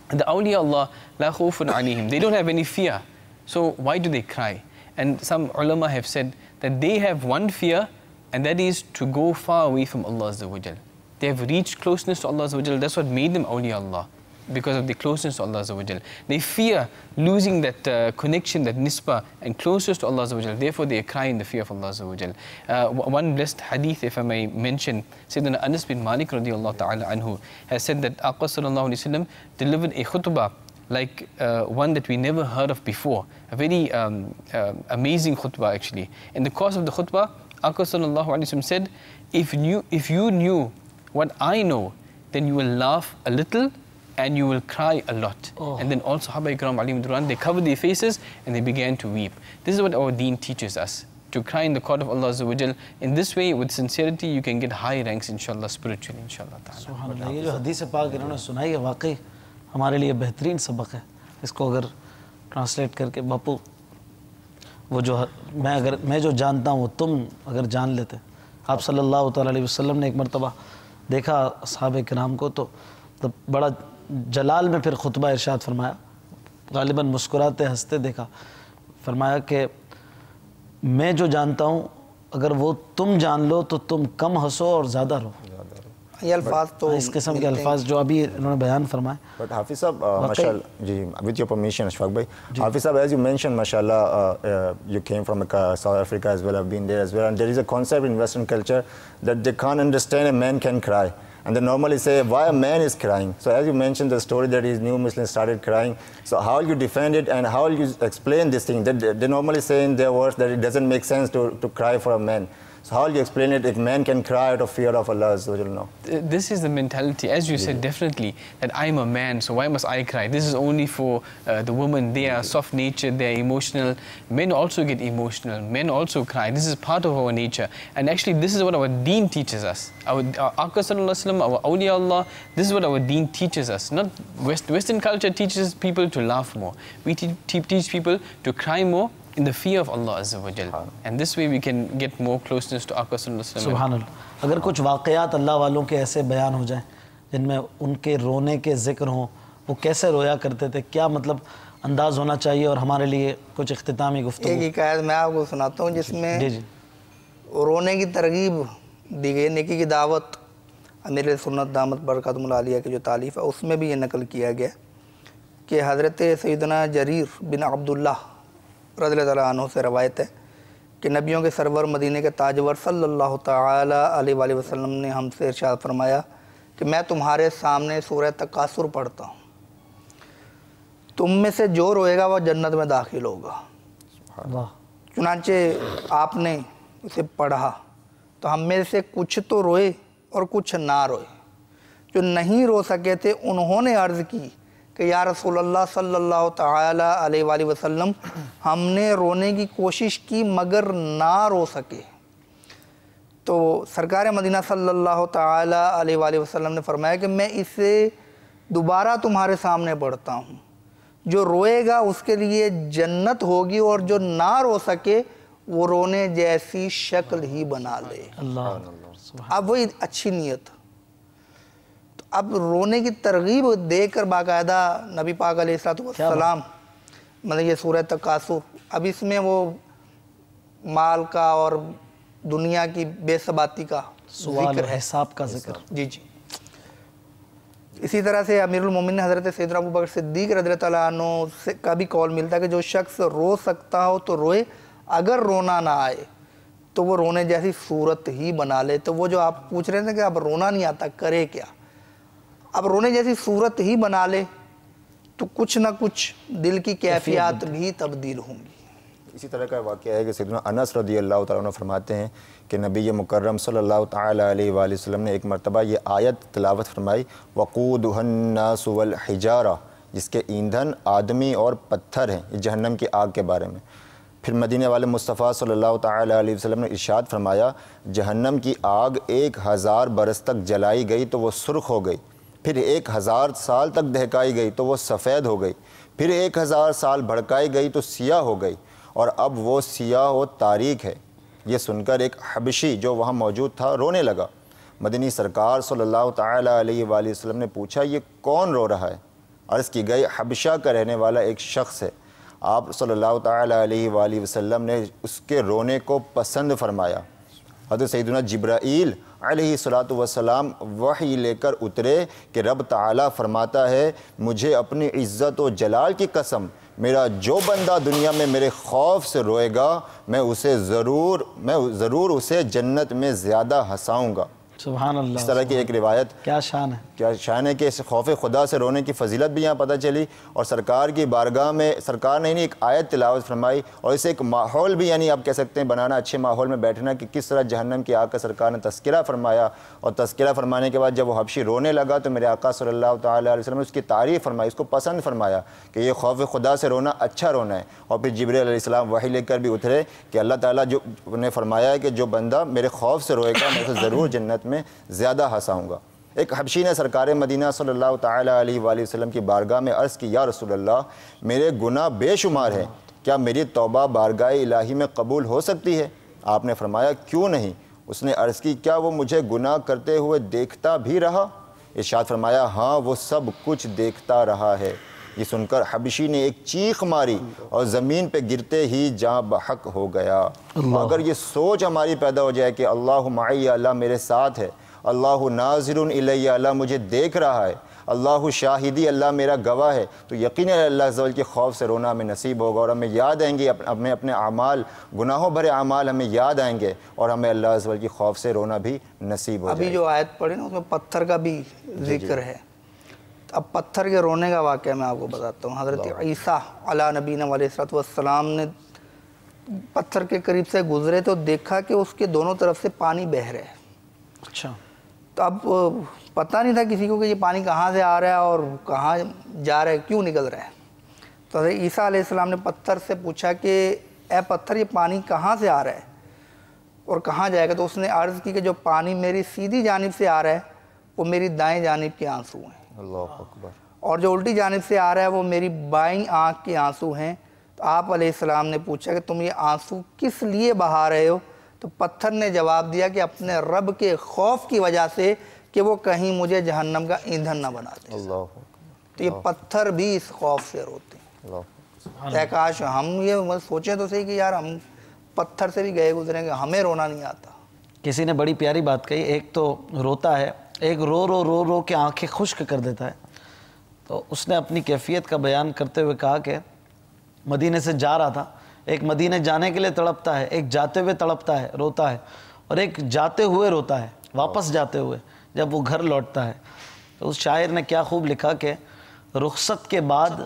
the awliya Allah, la khawfun alayhim, they don't have any fear. So why do they cry? And some ulama have said that they have one fear, and that is to go far away from Allah Azza wa Jal. They have reached closeness to Allah Azza wa Jal. That's what made them awliya Allah, because of the closeness to Allah Azza wa Jal. They fear losing that connection, that nisbah and closeness to Allah Azza wa Jal. Therefore they cry in the fear of Allah Azza wa Jal. One blessed hadith, if I may mention, Sayyidina Anas bin Malik radiallahu ta'ala anhu has said that Aqā sallallahu alayhi wa sallam delivered a khutbah like one that we never heard of before. A very amazing khutbah actually. In the course of the khutbah, Aqā sallallahu alayhi wa sallam said, if you knew what I know, then you will laugh a little and you will cry a lot. And then all Sahaba Ikram alayhim ridwan, they covered their faces and they began to weep. This is what our deen teaches us, to cry in the court of Allah Azza wa Jal. In this way, with sincerity, you can get high ranks, inshallah, spiritually, inshallah ta'ala. Subhanallah. یہ جو حدیث پاک انہوں نے سنائی ہے واقعی ہمارے لیے بہترین سبق ہے. اس کو اگر ٹرانسلیٹ کر کے باپو وہ جو میں جو جانتا ہوں وہ تم اگر جان لیتے. آپ صلی اللہ تعالیٰ علیہ وسلم نے ایک مرتبہ دیکھا اصحاب کرام کو تو بڑا جلال میں پھر خطبہ ارشاد فرمایا, غالباً مسکراتے ہنستے دیکھا, فرمایا کہ میں جو جانتا ہوں اگر وہ تم جان لو تو تم کم ہنسو اور زیادہ رو. یہ الفاظ تو اس قسم کے الفاظ جو ابھی انہوں نے بیان فرمائے. بٹ حافظ صاحب ماشاءاللہ جی with your permission اشفاق بھائی, حافظ صاحب as you mentioned mashallah you came from South Africa as well, I've been there as well, and there is a concept in Western culture that they can't understand a man can cry, and they normally say why a man is crying. So as you mentioned the story that his new Muslims started crying, so how will you defend it and how will you explain this thing that they normally say in their words that it doesn't make sense to cry for a man. So how will you explain it if man can cry out of fear of Allah Azza wa Jalla now? This is the mentality, as you said, definitely, that I'm a man, so why must I cry? This is only for the women. They are soft-natured, they are emotional. Men also get emotional. Men also cry. This is part of our nature. And actually, this is what our deen teaches us. Our Aqā sallallahu alayhi wa sallam, our awliya Allah, this is what our deen teaches us. Not Western culture teaches people to laugh more. We teach people to cry more in the fear of Allah Azza wa Jal. And this way we can get more closeness to Aqā sallallahu alayhi wa sallam. سبحان اللہ. اگر کچھ واقعات اللہ والوں کے ایسے بیان ہو جائیں جن میں ان کے رونے کے ذکر ہوں, وہ کیسے رویا کرتے تھے, کیا مطلب انداز ہونا چاہیے, اور ہمارے لیے کچھ اختتامی گفتگو. ایک حکایت میں آپ کو سناتا ہوں جس میں رونے کی ترغیب دی گئی, نیکی کی دعوت امیر سنت دامت برکاتہم العالیہ کی جو تالیف ہے اس میں بھی یہ نقل کیا گیا کہ حضرت سیدنا جریر بن عبداللہ رضی اللہ تعالیٰ عنہ سے روایت ہے کہ نبیوں کے سرور مدینہ کے تاجور صلی اللہ تعالیٰ علیہ وآلہ وسلم نے ہم سے ارشاد فرمایا کہ میں تمہارے سامنے سورہ تکاثر پڑھتا ہوں, تم میں سے جو روئے گا وہ جنت میں داخل ہوگا. چنانچہ آپ نے اسے پڑھا تو ہم میں سے کچھ تو روئے اور کچھ نہ روئے. جو نہیں رو سکے تھے انہوں نے عرض کی کہ یا رسول اللہ صلی اللہ تعالیٰ علیہ وآلہ وسلم, ہم نے رونے کی کوشش کی مگر نہ رو سکے. تو سرکار مدینہ صلی اللہ تعالیٰ علیہ وآلہ وسلم نے فرمایا کہ میں اسے دوبارہ تمہارے سامنے پڑھتا ہوں, جو روئے گا اس کے لیے جنت ہوگی اور جو نہ رو سکے وہ رونے جیسی شکل ہی بنا لے. اب وہی اچھی نیت. اب رونے کی ترغیب دے کر باقاعدہ نبی پاک علیہ السلام مطلب یہ سورہ تکاثر, اب اس میں وہ مال کا اور دنیا کی بے ثباتی کا سوال و حساب کا ذکر. جی جی. اسی طرح سے امیر المومنین حضرت سیدنا ابوبکر صدیق رضی اللہ تعالیٰ عنہ کا بھی قول ملتا ہے کہ جو شخص رو سکتا ہو تو روئے, اگر رونا نہ آئے تو وہ رونے جیسی صورت ہی بنا لے. تو وہ جو آپ پوچھ رہے تھے کہ اب رونا نہیں آتا کرے کیا, اب رونے جیسی صورت ہی بنا لے تو کچھ نہ کچھ دل کی کیفیات بھی تبدیل ہوں گی. اسی طرح کا واقعہ ہے کہ سیدنا انس رضی اللہ تعالیٰ عنہ فرماتے ہیں کہ نبی مکرم صلی اللہ تعالیٰ علیہ وآلہ وسلم نے ایک مرتبہ یہ آیت تلاوت فرمائی, وقودها الناس والحجارہ, جس کے ایندھن آدمی اور پتھر ہیں, یہ جہنم کی آگ کے بارے میں. پھر مدینے والے مصطفیٰ صلی اللہ تعالیٰ علیہ وسلم نے ارشاد فرمایا جہنم کی آگ 1000 برس تک جلائی گئی تو وہ سرخ ہو گئی، پھر 1000 سال تک دہکائی گئی تو وہ سفید ہو گئی، پھر 1000 سال بھڑکائی گئی تو سیاہ ہو گئی، اور اب وہ سیاہ و تاریک ہے۔ یہ سن کر ایک حبشی جو وہاں موجود تھا رونے لگا۔ مدنی سرکار صلی اللہ تعالیٰ علیہ وآلہ وسلم نے پوچھا یہ کون رو رہا ہے؟ عرض کی گئی حبشہ کا رہنے والا ایک شخص ہے۔ آپ صلی اللہ تعالیٰ علیہ وآلہ وسلم نے اس کے رونے کو پسند فرمایا۔ حضرت سیدنا جبرائیل علیہ السلام وحی لے کر اترے کہ رب تعالیٰ فرماتا ہے مجھے اپنی عزت و جلال کی قسم، میرا جو بندہ دنیا میں میرے خوف سے روئے گا میں ضرور اسے جنت میں زیادہ ہنساؤں گا۔ سبحان اللہ، اس طرح کی ایک روایت کیا شان ہے، کیا شان ہے کہ اس خوف خدا سے رونے کی فضیلت بھی یہاں پتہ چلی، اور سرکار کی بارگاہ میں سرکار نے ایک آیت تلاوت فرمائی، اور اسے ایک ماحول بھی یعنی آپ کہہ سکتے ہیں بنانا، اچھے ماحول میں بیٹھنا کہ کس طرح جہنم کی آگ کا سرکار نے تذکرہ فرمایا، اور تذکرہ فرمانے کے بعد جب وہ حبشی رونے لگا تو میرے آقا صلی اللہ تعالیٰ علیہ وسلم نے اس کی تعریف فرمائی، اس کو پسند فرمایا کہ یہ خوف خدا سے رونا اچھا رونا ہے۔ اور پھر جبرائیل علیہ السلام وحی لے کر بھی اترے کہ اللہ تعالیٰ جو نے فرمایا ہے کہ جو بندہ میرے خوف سے روئے گا میں اسے ضرور جنت میں زیادہ ہنساؤں گا۔ ایک حبشی نے سرکار مدینہ صلی اللہ تعالیٰ علیہ وآلہ وسلم کی بارگاہ میں عرض کی یا رسول اللہ میرے گناہ بے شمار ہیں، کیا میری توبہ بارگاہ الہی میں قبول ہو سکتی ہے؟ آپ نے فرمایا کیوں نہیں؟ اس نے عرض کی کیا وہ مجھے گناہ کرتے ہوئے دیکھتا بھی رہا؟ ارشاد فرمایا ہاں وہ سب کچھ دیکھتا رہا ہے۔ یہ سن کر حبشی نے ایک چیخ ماری اور زمین پہ گرتے ہی جاں بحق ہو گیا۔ اگر یہ سوچ ہماری پیدا ہو جائے کہ اللہ معی، اللہ میرے ساتھ ہے، اللہ ناظر الی، اللہ مجھے دیکھ رہا ہے، اللہ شاہدی، اللہ میرا گواہ ہے، تو یقیناً اللہ عز و جل کے خوف سے رونا ہمیں نصیب ہوگا، اور ہمیں یاد آئیں گے اپنے اعمال، گناہوں بھرے اعمال ہمیں یاد آئیں گے، اور ہمیں اللہ عز و جل کے خوف سے رونا بھی نصیب ہو جائے گا۔ ابھی جو آیت پڑھی نا اس میں پتھر کا بھی ذکر ہے۔ اب پتھر کے رونے کا واقعہ میں آپ کو بتاتا ہوں۔ حضرت عیسیٰ علیہ نبینا علیہ السلام نے پتھر کے قریب سے گزرے تو دیکھا کہ اس کے دونوں طرف سے پانی بہہ رہا ہے۔ اچھا، تو اب پتہ نہیں تھا کسی کو کہ یہ پانی کہاں سے آ رہا ہے اور کہاں جا رہا ہے، کیوں نکل رہا ہے۔ تو حضرت عیسیٰ علیہ السلام نے پتھر سے پوچھا کہ اے پتھر یہ پانی کہاں سے آ رہا ہے اور کہاں جائے گا؟ تو اس نے عرض کی کہ جو پانی میری سیدھی جانب سے آ رہا ہے وہ میری دائیں جانب کے آنسو ہیں، اللہ اکبر، اور جو الٹی جانب سے آ رہا ہے وہ میری بائیں آنکھ کے آنسو ہیں۔ تو آپ علیہ السلام نے پوچھا کہ تم یہ آنسو کس لیے بہا رہے ہو؟ تو پتھر نے جواب دیا کہ اپنے رب کے خوف کی وجہ سے کہ وہ کہیں مجھے جہنم کا ایندھن نہ بنا دے۔ اللہ اکبر، تو یہ پتھر بھی اس خوف سے روتے ہیں۔ اللہ اے کاش ہم یہ سوچیں تو صحیح کہ یار ہم پتھر سے بھی گئے گزریں گے، ہمیں رونا نہیں آتا۔ کسی نے بڑی پیاری بات کہی، ایک تو روتا ہے، ایک رو رو رو رو کے آنکھیں خشک کر دیتا ہے۔ تو اس نے اپنی کیفیت کا بیان کرتے ہوئے کہا کہ مدینے سے جا رہا تھا، ایک مدینے جانے کے لیے تڑپتا ہے، ایک جاتے ہوئے تڑپتا ہے، روتا ہے، اور ایک جاتے ہوئے روتا ہے، واپس جاتے ہوئے جب وہ گھر لوٹتا ہے۔ تو اس شاعر نے کیا خوب لکھا کہ رخصت کے بعد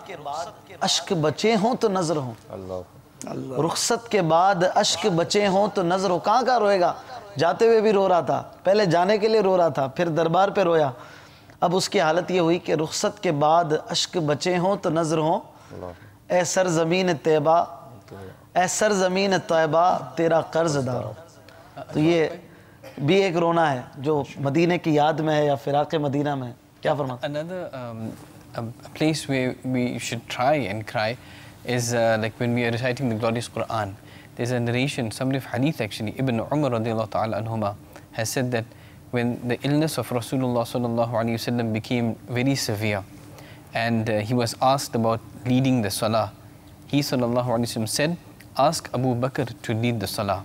اشک بچے ہوں تو نظر ہوں، اللہ رخصت کے بعد اشک بچے ہوں تو نظر ہو۔ کہاں کہاں روئے گا؟ جاتے ہوئے بھی رو رہا تھا، پہلے جانے کے لیے رو رہا تھا، پھر دربار پہ رویا، اب اس کی حالت یہ ہوئی کہ رخصت کے بعد اشک بچے ہوں تو نظر ہوں، اے سرزمین طیبہ، اے سرزمین طیبہ تیرا قرض دار ہو۔ تو یہ بھی ایک رونا ہے جو مدینے کی یاد میں ہے یا فراق مدینہ میں ہے۔ کیا فرماتے ہیں؟ Another a place where we should try and cry is like when we are reciting the glorious Quran. There's a narration, summary of hadith actually. Ibn Umar radiallahu ta'ala anhuma has said that when the illness of Rasulullah sallallahu alaihi wasallam became very severe and he was asked about leading the salah, he sallallahu alaihi wasallam said, ask Abu Bakr to lead the salah.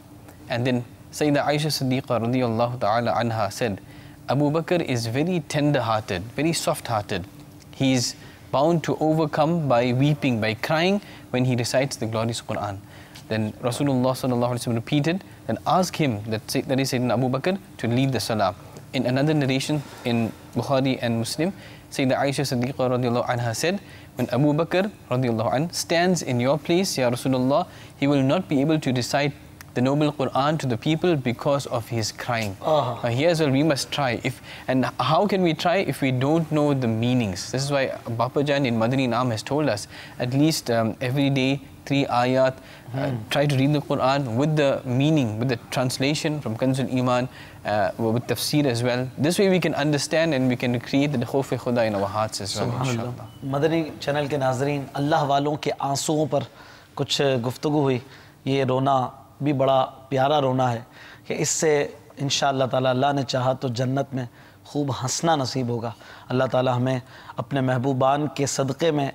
And then Sayyidah Aisha Siddiqa radiallahu ta'ala anha said, Abu Bakr is very tender-hearted, very soft-hearted. He is bound to overcome by weeping, by crying when he recites the glorious Quran. Then Rasulullah sallallahu alaihi wasallam repeated, then ask him, that is Sayyidina Abu Bakr, to lead the salah. In another narration in Bukhari and Muslim, Sayyidah Aisha Siddiqa radiallahu anha said, when Abu Bakr radiallahu anh stands in your place, Ya Rasulullah, he will not be able to recite the noble Quran to the people because of his crying. Here as well we must try. And how can we try if we don't know the meanings? This is why Bapa Jan in Madani Naam has told us at least every day 3 ayat. Try to read the Quran with the meaning, with the translation from Kanzul Iman, with tafsir as well. This way we can understand and we can create the khawf khuda in our hearts as well. Inshallah. Madani channel کے ناظرین، اللہ والوں کے آنسوؤں پر کچھ گفتگو ہوئی. یہ رونا بھی بڑا پیارا رونا ہے کہ اس سے انشاءاللہ تعالی اللہ نے چاہا تو جنت میں خوب ہنسنا نصیب ہوگا. اللہ تعالی ہمیں اپنے محبوبان کے صدقے میں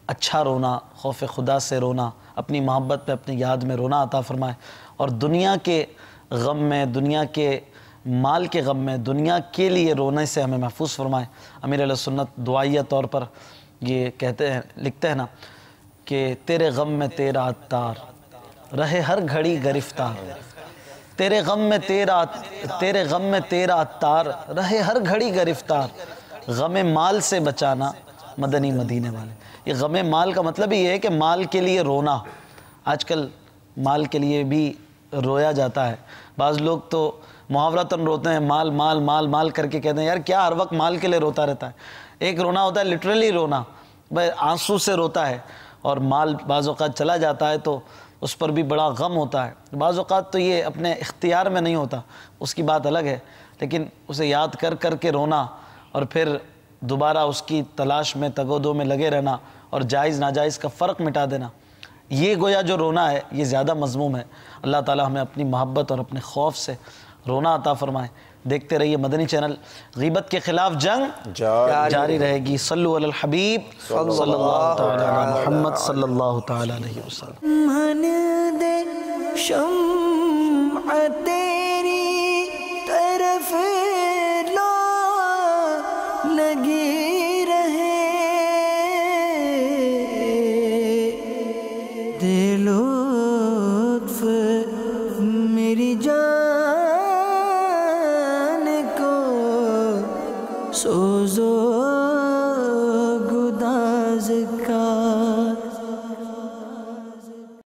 اچھا رونا، خوف خدا سے رونا، اپنی محبت پہ اپنی یاد میں رونا عطا فرمائے، اور دنیا کے غم میں، دنیا کے مال کے غم میں، دنیا کے لیے رونے سے ہمیں محفوظ فرمائے. امیر علیہ سنت دعائیہ طور پر یہ کہتے ہیں، لکھتے ہیں نا کہ تیرے غم میں تیرا عطار رہے ہر گھڑی گرفتار، تیرے غم میں تیرا عطار رہے ہر گھڑی گرفتار، غم مال سے بچانا مدنی مدینے والے. یہ غم مال کا مطلب ہی ہے کہ مال کے لیے رونا. آج کل مال کے لیے بھی رویا جاتا ہے. بعض لوگ تو محاورتاً روتے ہیں، مال مال مال مال کر کے کہتے ہیں یار کیا ہر وقت مال کے لیے روتا رہتا ہے. ایک رونا ہوتا ہے لٹرلی رونا، بھائی آنسو سے روتا ہے، اور مال بعض اوقات چلا جاتا ہے تو اس پر بھی بڑا غم ہوتا ہے. بعض اوقات تو یہ اپنے اختیار میں نہیں ہوتا، اس کی بات الگ ہے، لیکن اسے یاد کر کر کے رونا اور پھر دوبارہ اس کی تلاش میں تگ و دو میں لگے رہنا اور جائز ناجائز کا فرق مٹا دینا، یہ گویا جو رونا ہے یہ زیادہ مذموم ہے. اللہ تعالی ہمیں اپنی محبت اور اپنے خوف سے رونا عطا فرمائے. دیکھتے رہیے مدنی چینل. غیبت کے خلاف جنگ جاری رہے گی. صلو علی الحبیب صلی اللہ تعالی علی محمد صلی اللہ تعالی علیہ وسلم. من دے شمع تیری طرف لو لگی رہے، دے لطف میری جان کو سوزو گداز کا.